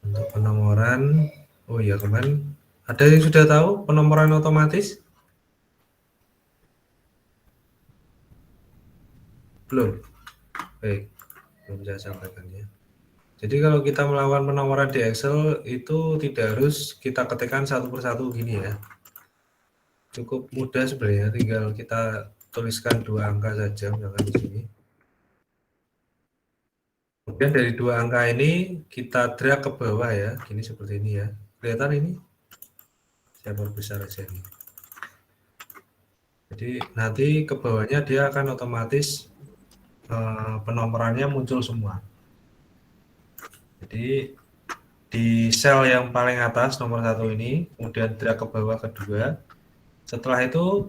S1: untuk penomoran. Oh ya, kemarin ada yang sudah tahu penomoran otomatis? Belum? Baik, belum saya sampaikan ya. Jadi kalau kita melakukan penomoran di Excel itu tidak harus kita ketikkan satu persatu gini ya. Cukup mudah sebenarnya, tinggal kita tuliskan 2 angka saja misalkan di sini. Kemudian dari 2 angka ini kita drag ke bawah ya, gini seperti ini ya. Kelihatan ini? Saya perbesar aja ini. Jadi nanti ke bawahnya dia akan otomatis penomorannya muncul semua. Jadi di sel yang paling atas nomor 1 ini, kemudian drag ke bawah kedua. Setelah itu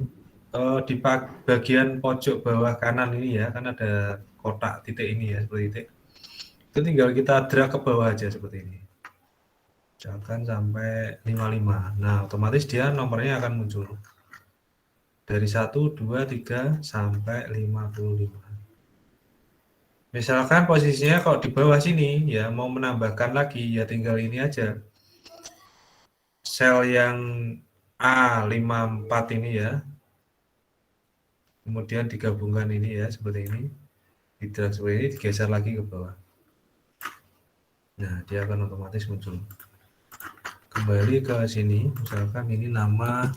S1: di bagian pojok bawah kanan ini ya, kan ada kotak titik ini ya, seperti titik. Itu tinggal kita drag ke bawah aja seperti ini. Misalkan sampai 55. Nah, otomatis dia nomornya akan muncul. Dari 1, 2, 3 sampai 55. Misalkan posisinya kalau di bawah sini ya mau menambahkan lagi ya tinggal ini aja. Sel yang A54 ini ya. Kemudian digabungkan ini ya seperti ini. Di-drag seperti ini, digeser lagi ke bawah. Nah, dia akan otomatis muncul. Kembali ke sini, misalkan ini nama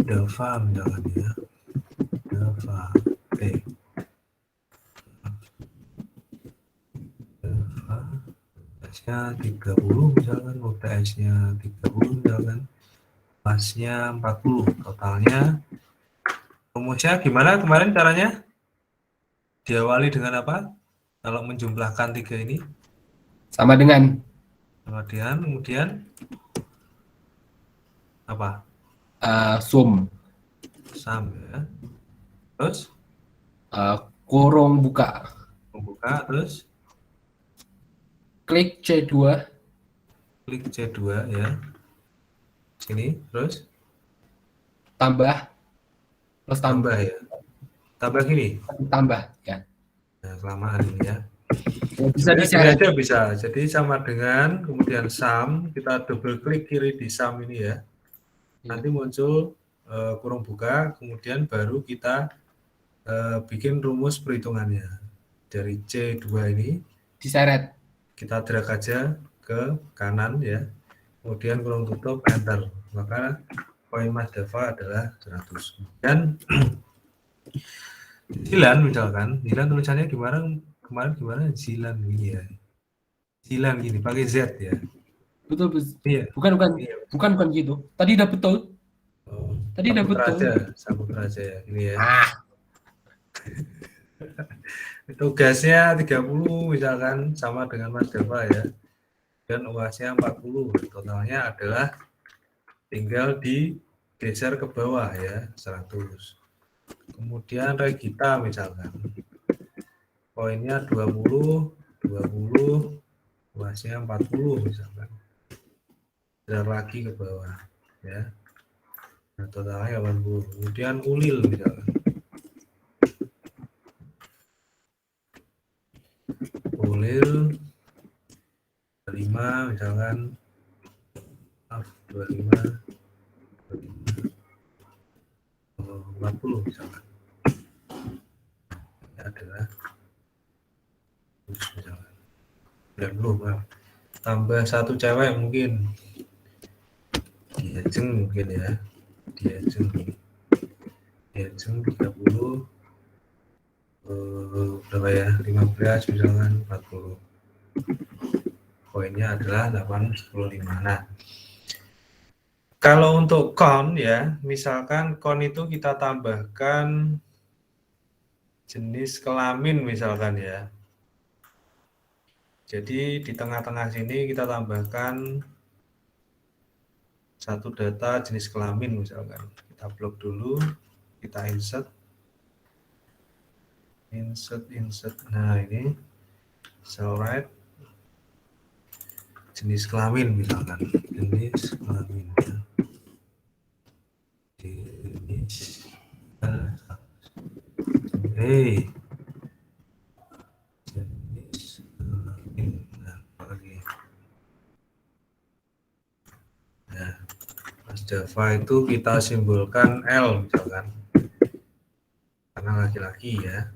S1: Dava misalkan ya. Dava. Oke. S-nya 30 misalkan, UTS-nya 30 misalkan, pasnya 40, totalnya. Rumusnya gimana kemarin caranya? Diawali dengan apa? Kalau menjumlahkan 3 ini?
S4: Sama dengan
S1: Kemudian apa?
S4: sum,
S1: Sum ya. Terus
S4: kurung buka,
S1: membuka, terus
S4: klik C2,
S1: klik C2 ya. Sini, terus
S4: tambah, plus
S1: tambah ya. Tambah gini.
S4: tambah ya.
S1: Nah, kelamaan ini ya.
S4: Bisa
S1: Gini
S4: di-share.
S1: aja bisa. Jadi sama dengan kemudian sum, kita double klik kiri di sum ini ya. Nanti muncul kurung buka, kemudian baru kita bikin rumus perhitungannya. dari C2 ini
S4: Diseret.
S1: kita drag aja ke kanan ya, kemudian kurung tutup enter, maka poin Mas Dava adalah 100. Dan Zilan misalkan, Zilan tulisannya kemarin gimana? Zilan gini ya, Zilan gini pakai Z ya.
S4: Betul.
S1: Iya.
S4: Bukan
S1: Iya.
S4: bukan gitu. Tadi udah betul.
S1: Oh,
S4: Tadi udah betul.
S1: Saputra aja ya, ini ya.
S4: Ah,
S1: Tugasnya 30 misalkan sama dengan Mas Dava ya. Dan UAS-nya 40. Totalnya adalah tinggal digeser ke bawah ya, 100. Kemudian Regita misalkan. Poinnya 20, UAS-nya 40 misalkan. Geser lagi ke bawah ya. Nah, totalnya 80. Kemudian Ulil misalkan. Ulil 25 misalkan, 25 40 misalkan. Ini adalah misalkan 90, maaf. Tambah satu cewek mungkin Diajeng mungkin ya, Diajeng 30, berapa ya, 15 misalkan 40. Poinnya adalah 815. Nah, kalau untuk kon ya, misalkan kon itu kita tambahkan jenis kelamin misalkan ya. Jadi di tengah-tengah sini kita tambahkan satu data jenis kelamin misalkan. Kita blok dulu, kita insert. Nah, ini cell right. Jenis kelamin misalkan. Jenis kelamin. Ya. Jenis jenis kelamin. Nah, apa lagi? Nah, Mas Dava itu kita simbolkan L misalkan. Karena laki-laki ya.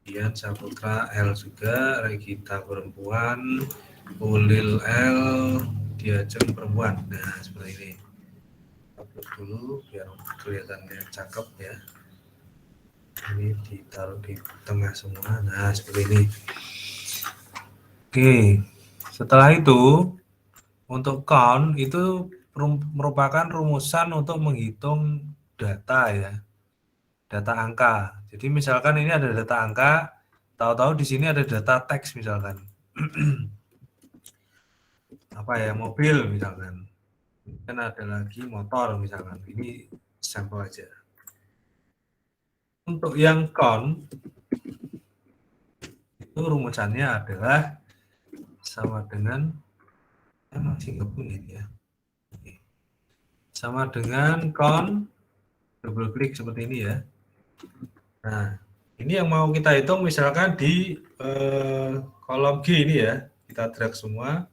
S1: Kemudian Saputra L juga, Regita perempuan, Ulil L, Diajeng perempuan. Nah, seperti ini. Upload dulu biar kelihatannya cakep ya. Ini ditaruh di tengah semua. Nah, seperti ini. Oke. Setelah itu, untuk count itu merupakan rumusan untuk menghitung data ya. Data angka. Jadi misalkan ini ada data angka, tahu-tahu di sini ada data teks misalkan. Apa ya, mobil misalkan. Dan ada lagi motor misalkan. Ini sampel aja. Untuk yang count itu rumusannya adalah sama dengan masih nggak punya ya. Sama dengan count, double klik seperti ini ya. Nah, ini yang mau kita hitung misalkan di kolom G ini ya. Kita drag semua.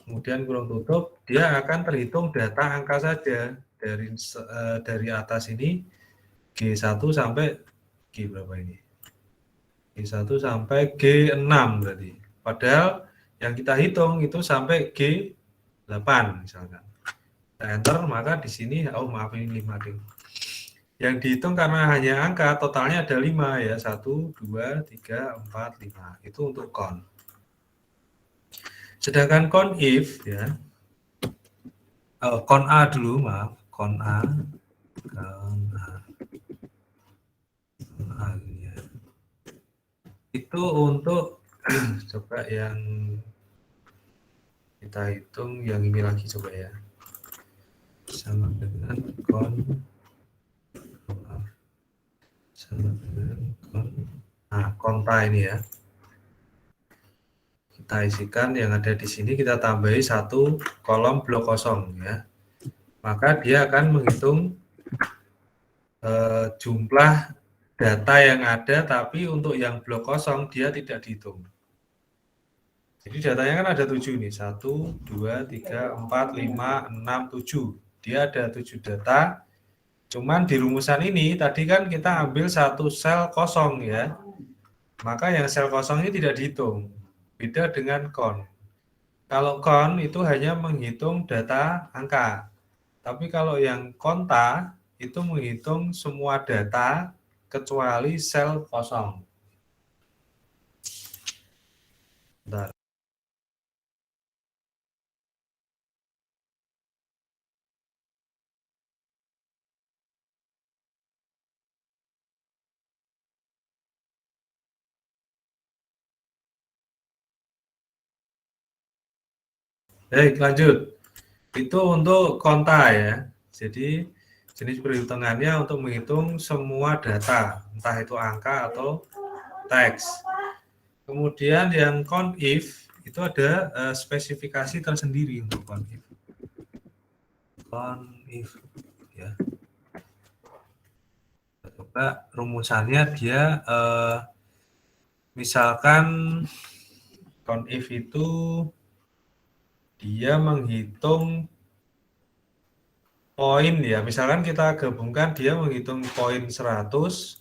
S1: Kemudian kurung tutup, dia akan terhitung data angka saja dari atas ini G1 sampai G berapa ini? G1 sampai G6 berarti. Padahal yang kita hitung itu sampai G8 misalkan. Kita enter, maka di sini maaf ini 5 ding. Yang dihitung karena hanya angka, totalnya ada 5 ya. 1, 2, 3, 4, 5. Itu untuk count. Sedangkan count if ya. Count A dulu, maaf. Count A ya. Itu untuk coba yang kita hitung yang ini lagi coba ya. Sama dengan count konta ini ya. Kita isikan yang ada di sini, kita tambahi satu kolom blok kosong ya. Maka dia akan menghitung jumlah data yang ada, tapi untuk yang blok kosong dia tidak dihitung. Jadi datanya kan ada 7 nih, 1, 2, 3, 4, 5, 6, 7. Dia ada 7 data. Cuman di rumusan ini tadi kan kita ambil satu sel kosong ya. maka yang sel kosong ini tidak dihitung. Beda dengan count. Kalau count itu hanya menghitung data angka. Tapi kalau yang konta itu menghitung semua data kecuali sel kosong. Bentar. Baik, lanjut. Itu untuk konta ya. Jadi jenis perhitungannya untuk menghitung semua data, entah itu angka atau teks. Kemudian yang conif itu ada spesifikasi tersendiri untuk conif. Conif ya. Coba rumusannya dia misalkan conif itu dia menghitung poin ya, misalkan kita gabungkan dia menghitung poin 100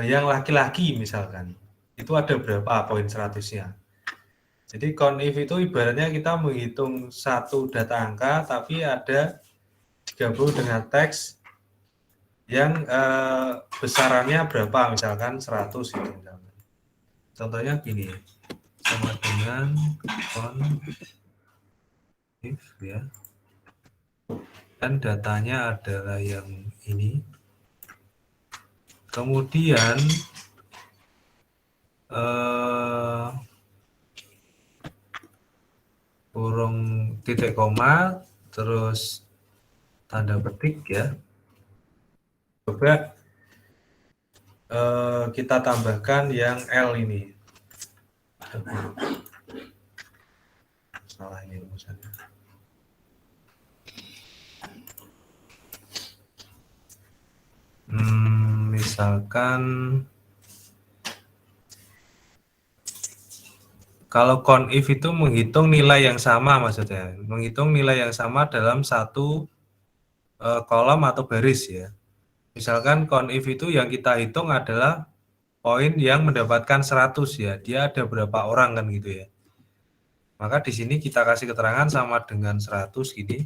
S1: yang laki-laki misalkan. Itu ada berapa poin 100-nya. Jadi conif itu ibaratnya kita menghitung satu data angka tapi ada digabung dengan teks yang besarannya berapa, misalkan 100 itu misalkan. Contohnya gini, sama dengan conif ya. Dan datanya adalah yang ini. Kemudian kurung titik koma, terus tanda petik ya. Coba kita tambahkan yang L ini. Salah ini rumusannya. Misalkan kalau conif itu menghitung nilai yang sama, maksudnya menghitung nilai yang sama dalam satu kolom atau baris ya. Misalkan conif itu yang kita hitung adalah poin yang mendapatkan 100 ya. Dia ada berapa orang kan gitu ya. Maka di sini kita kasih keterangan sama dengan 100 gini.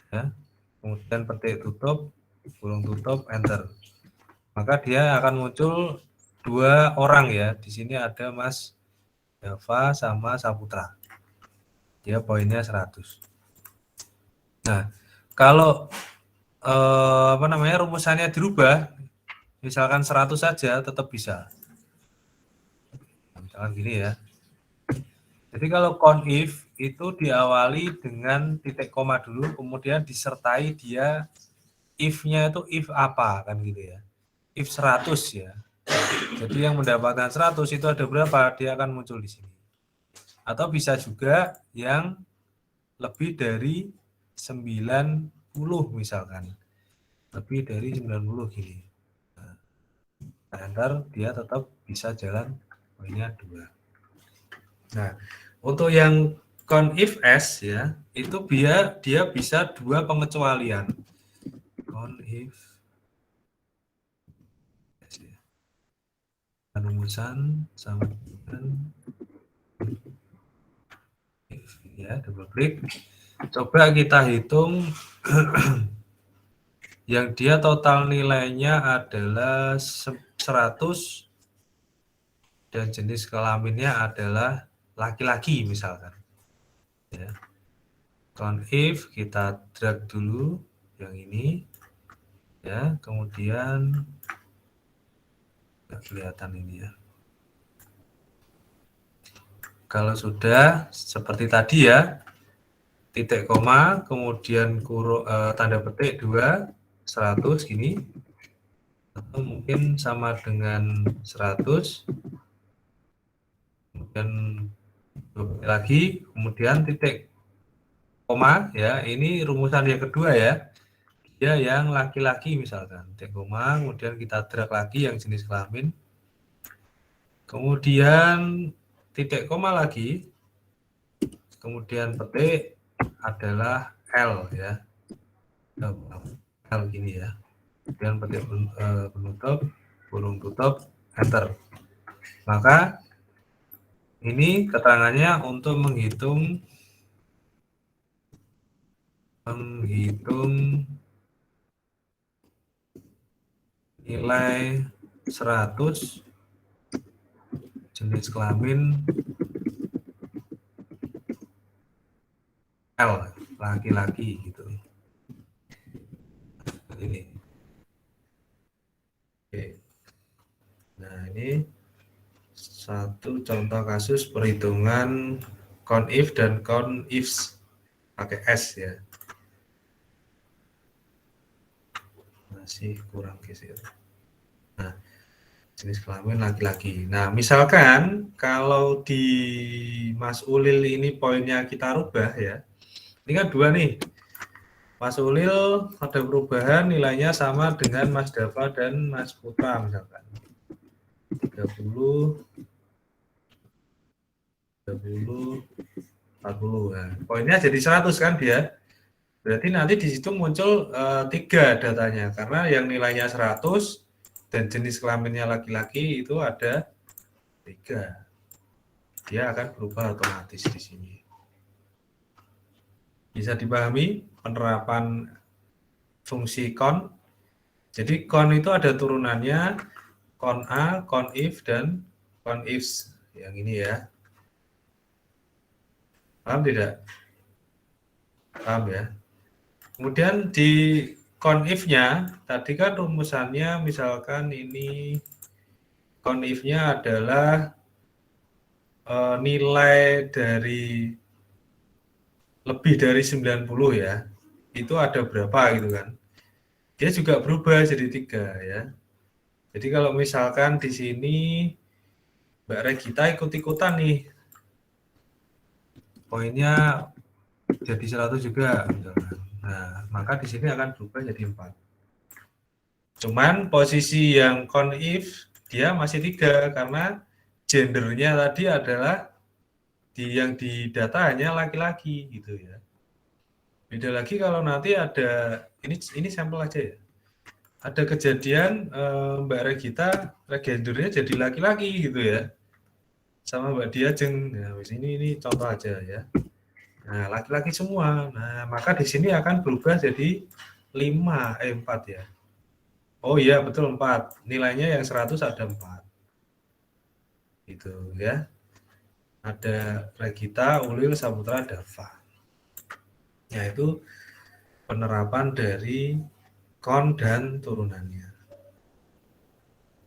S1: Ya. Kemudian petik tutup, kurung tutup, enter. Maka dia akan muncul 2 orang ya. Di sini ada Mas Dava sama Saputra. Dia poinnya 100. Nah, kalau rumusannya dirubah, misalkan 100 saja tetap bisa. Misalkan gini ya. Jadi kalau conif itu diawali dengan titik koma dulu, kemudian disertai dia if-nya itu if apa kan gitu ya. If 100 ya. Jadi yang mendapatkan 100 itu ada berapa, dia akan muncul di sini. Atau bisa juga yang lebih dari 90 misalkan. Lebih dari 90 gini. Nah, ntar dia tetap bisa jalan poinnya 2. Nah, untuk yang conif S ya, itu dia bisa 2 pengecualian. Conif S ya. Rumusan sama dengan if ya, double klik. Coba kita hitung yang dia total nilainya adalah 100 dan jenis kelaminnya adalah laki-laki misalkan ya. Conif kita drag dulu yang ini ya, kemudian nggak kelihatan ini ya. Kalau sudah seperti tadi ya, titik koma, kemudian tanda petik 2, 100 gini, atau mungkin sama dengan 100, kemudian lagi, kemudian titik koma ya, ini rumusan yang kedua ya, dia yang laki-laki misalkan, titik koma, kemudian kita drag lagi yang jenis kelamin, kemudian titik koma lagi, kemudian petik adalah L ya, L gini ya. kemudian petik penutup, kurung tutup, enter. Maka ini keterangannya untuk menghitung nilai 100 jenis kelamin L, laki-laki gitu. Ini. Oke. Nah, ini satu contoh kasus perhitungan CONIF dan CONIFs pakai S ya. Masih kurang geser. Nah, jenis kelamin laki-laki. Nah, misalkan kalau di Mas Ulil ini poinnya kita rubah ya. Ini kan 2 nih. Mas Ulil ada perubahan nilainya sama dengan Mas Dava dan Mas Putra misalkan. 30, 40. Nah, poinnya jadi 100 kan dia. Berarti nanti di situ muncul 3 datanya karena yang nilainya 100 dan jenis kelaminnya laki-laki itu ada 3. Dia akan berubah otomatis di sini. Bisa dipahami penerapan fungsi con. Jadi con itu ada turunannya con A, con if, dan con ifs. Yang ini ya. Paham tidak? Paham ya? Kemudian di con if-nya, tadi kan rumusannya misalkan ini con if-nya adalah nilai dari lebih dari 90 ya, itu ada berapa gitu kan. Dia juga berubah jadi 3 ya. Jadi kalau misalkan di sini Mbak Regita ikut-ikutan nih, poinnya jadi 100 juga misalkan. Nah, maka di sini akan berubah jadi 4. Cuman posisi yang con if dia masih 3 karena gendernya tadi adalah yang di data hanya laki-laki gitu ya. Beda lagi kalau nanti ada ini sampel aja ya. Ada kejadian Mbak Regita gendernya jadi laki-laki gitu ya. Sama Mbak Diajeng. Nah, ini contoh aja ya. Nah, laki-laki semua. Nah, maka di sini akan berubah jadi 4 ya. Oh iya, betul 4. Nilainya yang 100 ada 4. Gitu ya. Ada Regita, Ulil, Saputra, Dava. Yaitu penerapan dari con dan turunannya.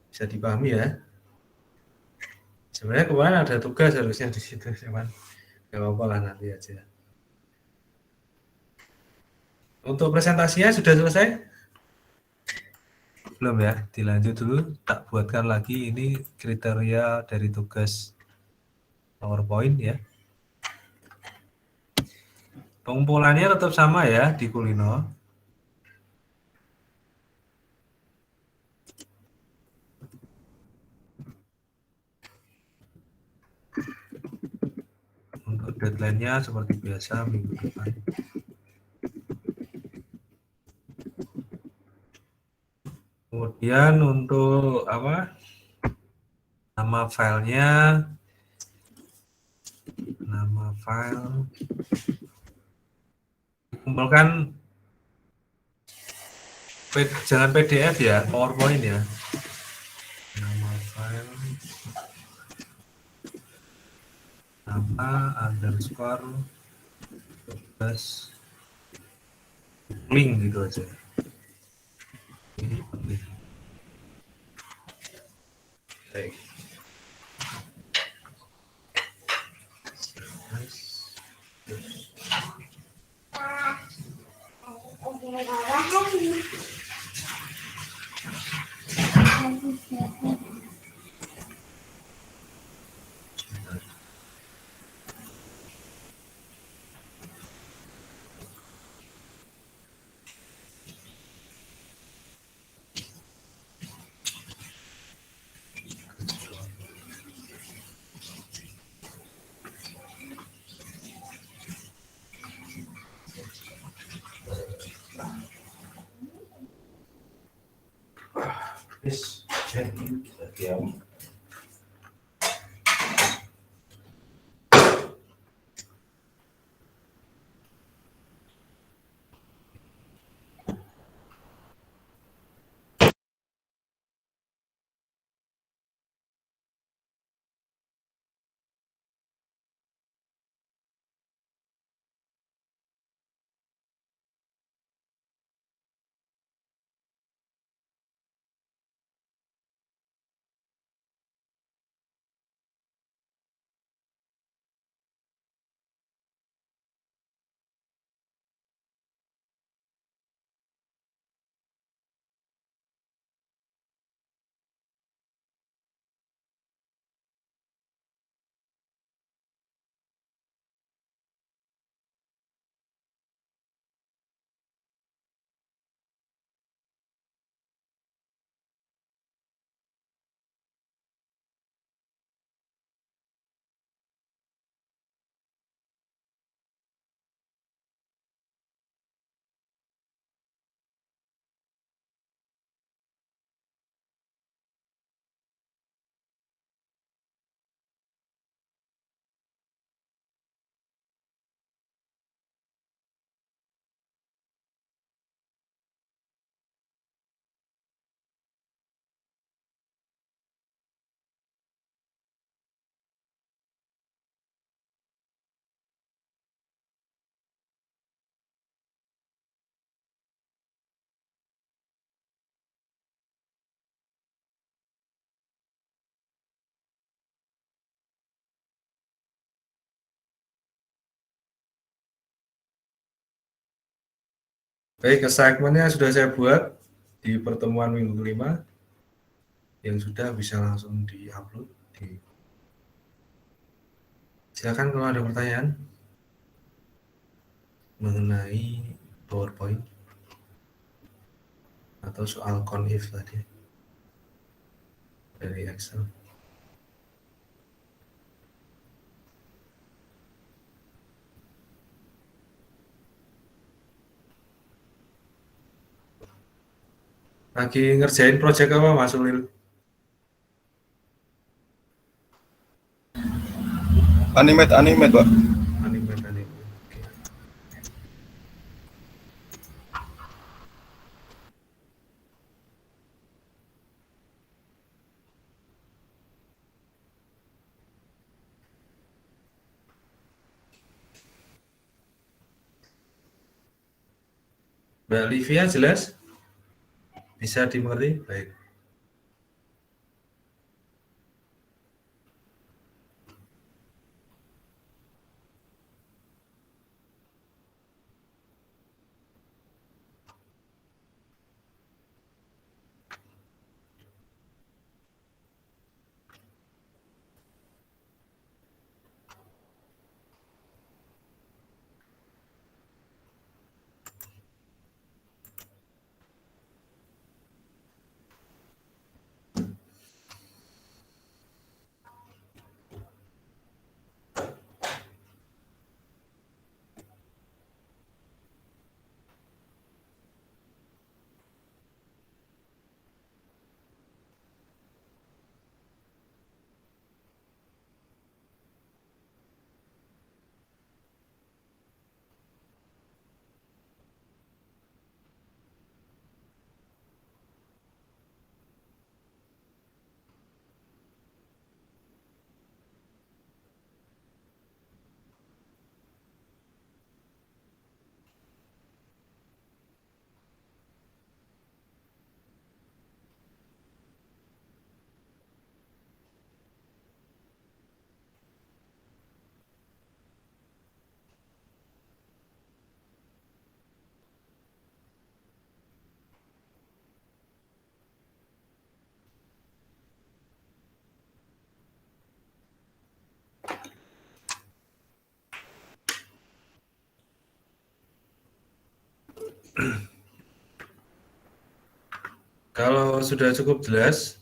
S1: Bisa dipahami ya? Sebenarnya kemarin ada tugas harusnya di situ, cuman nggak apa-apa lah nanti aja. Untuk presentasinya sudah selesai? Belum ya? Dilanjut dulu. Tak buatkan lagi ini kriteria dari tugas PowerPoint ya. Pengumpulannya tetap sama ya di Kulino. Untuk deadline-nya seperti biasa minggu depan. Kemudian untuk apa? Nama filenya, nama file kumpulkan jangan PDF ya, PowerPoint ya. Nama file nama underscore tugas link gitu aja. Ini penting. Baik. Yes, jadi kita diam. Baik, assignment-nya sudah saya buat di pertemuan minggu kelima yang sudah bisa langsung di-upload. Silakan kalau ada pertanyaan mengenai PowerPoint atau soal conif tadi dari Excel. Lagi ngerjain project apa Mas Ulil?
S8: Animate Pak.
S1: Animate. Oke. Mbak Livia jelas? Bisa dimengerti? Baik. Kalau sudah cukup jelas,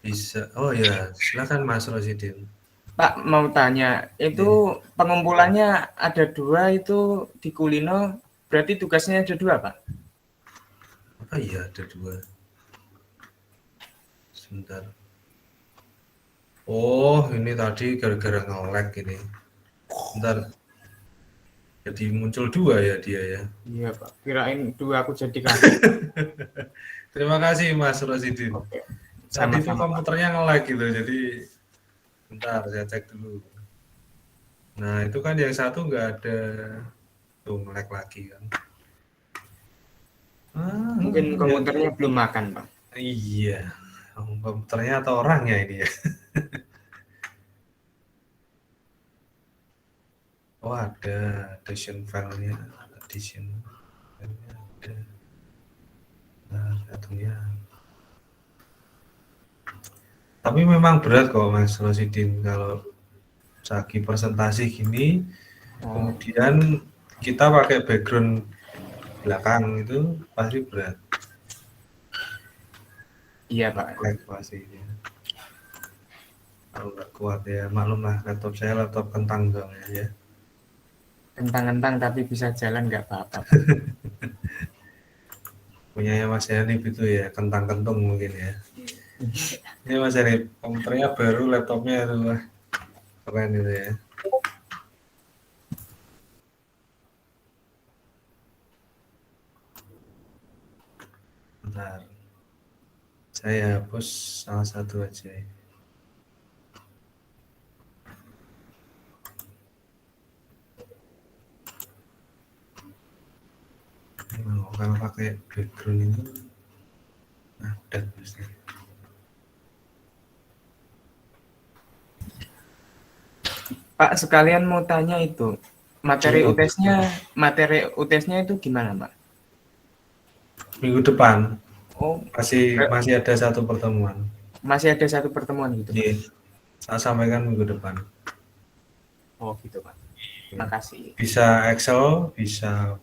S1: bisa. Oh ya, silakan Mas Rosidin.
S7: Pak mau tanya, itu pengumpulannya ada 2 itu di Kulino, berarti tugasnya ada 2 Pak?
S1: Apa iya ada 2? Sebentar. Oh, ini tadi gara-gara nge-lag ini. Bentar. Jadi muncul 2 ya dia ya.
S7: Iya Pak, kirain 2 aku jadi kaget.
S1: Terima kasih Mas Rosidin.
S7: Oke,
S1: Tadi itu
S7: sama-sama Pak.
S1: komputernya nge-lag gitu, jadi bentar saya cek dulu. Nah itu kan yang satu nggak ada, tuh nge-lag lagi kan.
S7: Mungkin komputernya belum makan Pak.
S1: Iya, komputernya atau orangnya ini ya. Oh ada addition file-nya, addition file-nya ada. Nah, satunya. Tapi memang berat kok Mas Rosidin kalau lagi presentasi gini, kemudian kita pakai background belakang itu pasti berat.
S7: Iya Pak.
S1: Lag pasti. Kalau nggak kuat ya, maklumlah laptop saya laptop kentang soalnya ya.
S7: Kentang-kentang tapi bisa jalan nggak apa-apa.
S1: Punyanya Mas Hanif itu ya, kentang kentung mungkin ya. Ini Mas Hanif, komputernya baru, laptopnya itu wah, keren itu ya. Bentar, saya hapus salah satu aja. Kalau pakai background ini ada pasti.
S7: Pak, sekalian mau tanya itu, materi UTS-nya itu gimana Pak?
S1: Minggu depan
S7: Oh,
S1: masih ada satu pertemuan.
S7: masih ada satu pertemuan gitu.
S1: Iya, saya sampaikan minggu depan.
S7: Oh gitu Pak. Terima kasih.
S1: Bisa Excel, bisa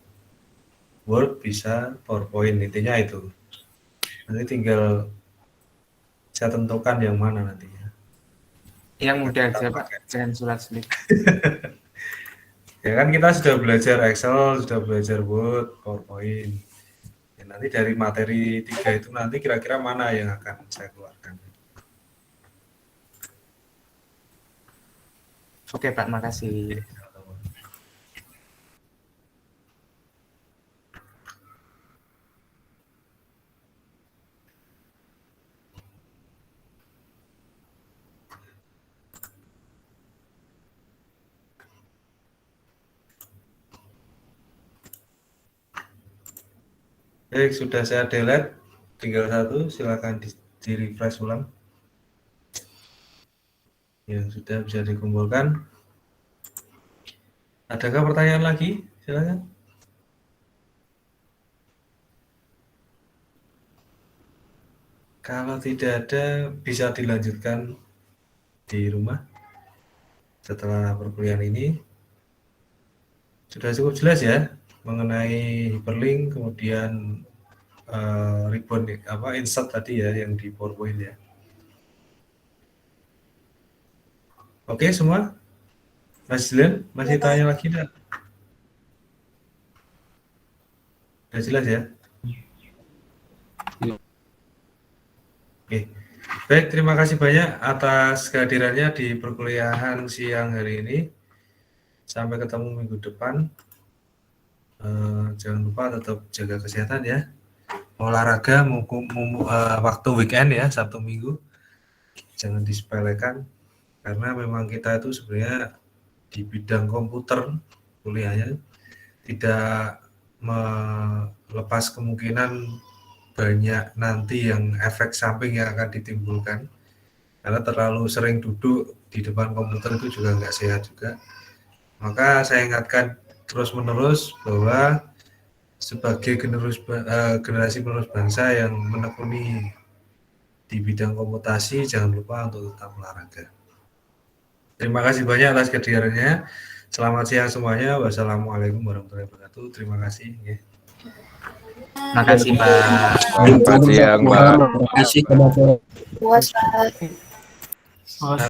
S1: Word, bisa PowerPoint, intinya itu. Nanti tinggal saya tentukan yang mana nantinya.
S7: Yang mudah aja Pak, jangan sulit-sulit.
S1: Ya kan kita sudah belajar Excel, sudah belajar Word, PowerPoint. Ya, nanti dari materi 3 itu nanti kira-kira mana yang akan saya keluarkan.
S7: Oke Pak, makasih.
S1: Baik, sudah saya delete, tinggal satu, silakan di refresh ulang. Yang sudah bisa dikumpulkan. Adakah pertanyaan lagi? Silakan. Kalau tidak ada, bisa dilanjutkan di rumah setelah perkuliahan ini. Sudah cukup jelas ya mengenai hyperlink, kemudian ribbon insert tadi ya yang di PowerPoint ya. Oke semua, Mas Dilan masih tanya lagi enggak? Sudah jelas ya? Oke, baik, terima kasih banyak atas kehadirannya di perkuliahan siang hari ini. Sampai ketemu minggu depan. Jangan lupa tetap jaga kesehatan ya. Olahraga waktu weekend ya, Sabtu Minggu. Jangan disepelekan karena memang kita itu sebenarnya di bidang komputer kuliahnya tidak melepas kemungkinan banyak nanti yang efek samping yang akan ditimbulkan karena terlalu sering duduk di depan komputer itu juga nggak sehat juga. Maka saya ingatkan terus-menerus bahwa sebagai generasi penerus bangsa yang menekuni di bidang komputasi, jangan lupa untuk tetap olahraga. Terima kasih banyak atas kehadirannya. Selamat siang semuanya. Wassalamualaikum warahmatullahi wabarakatuh. Terima kasih.
S7: Makasih Pak.
S8: Selamat siang, Pak.
S4: Terima kasih.
S6: Puas, Pak.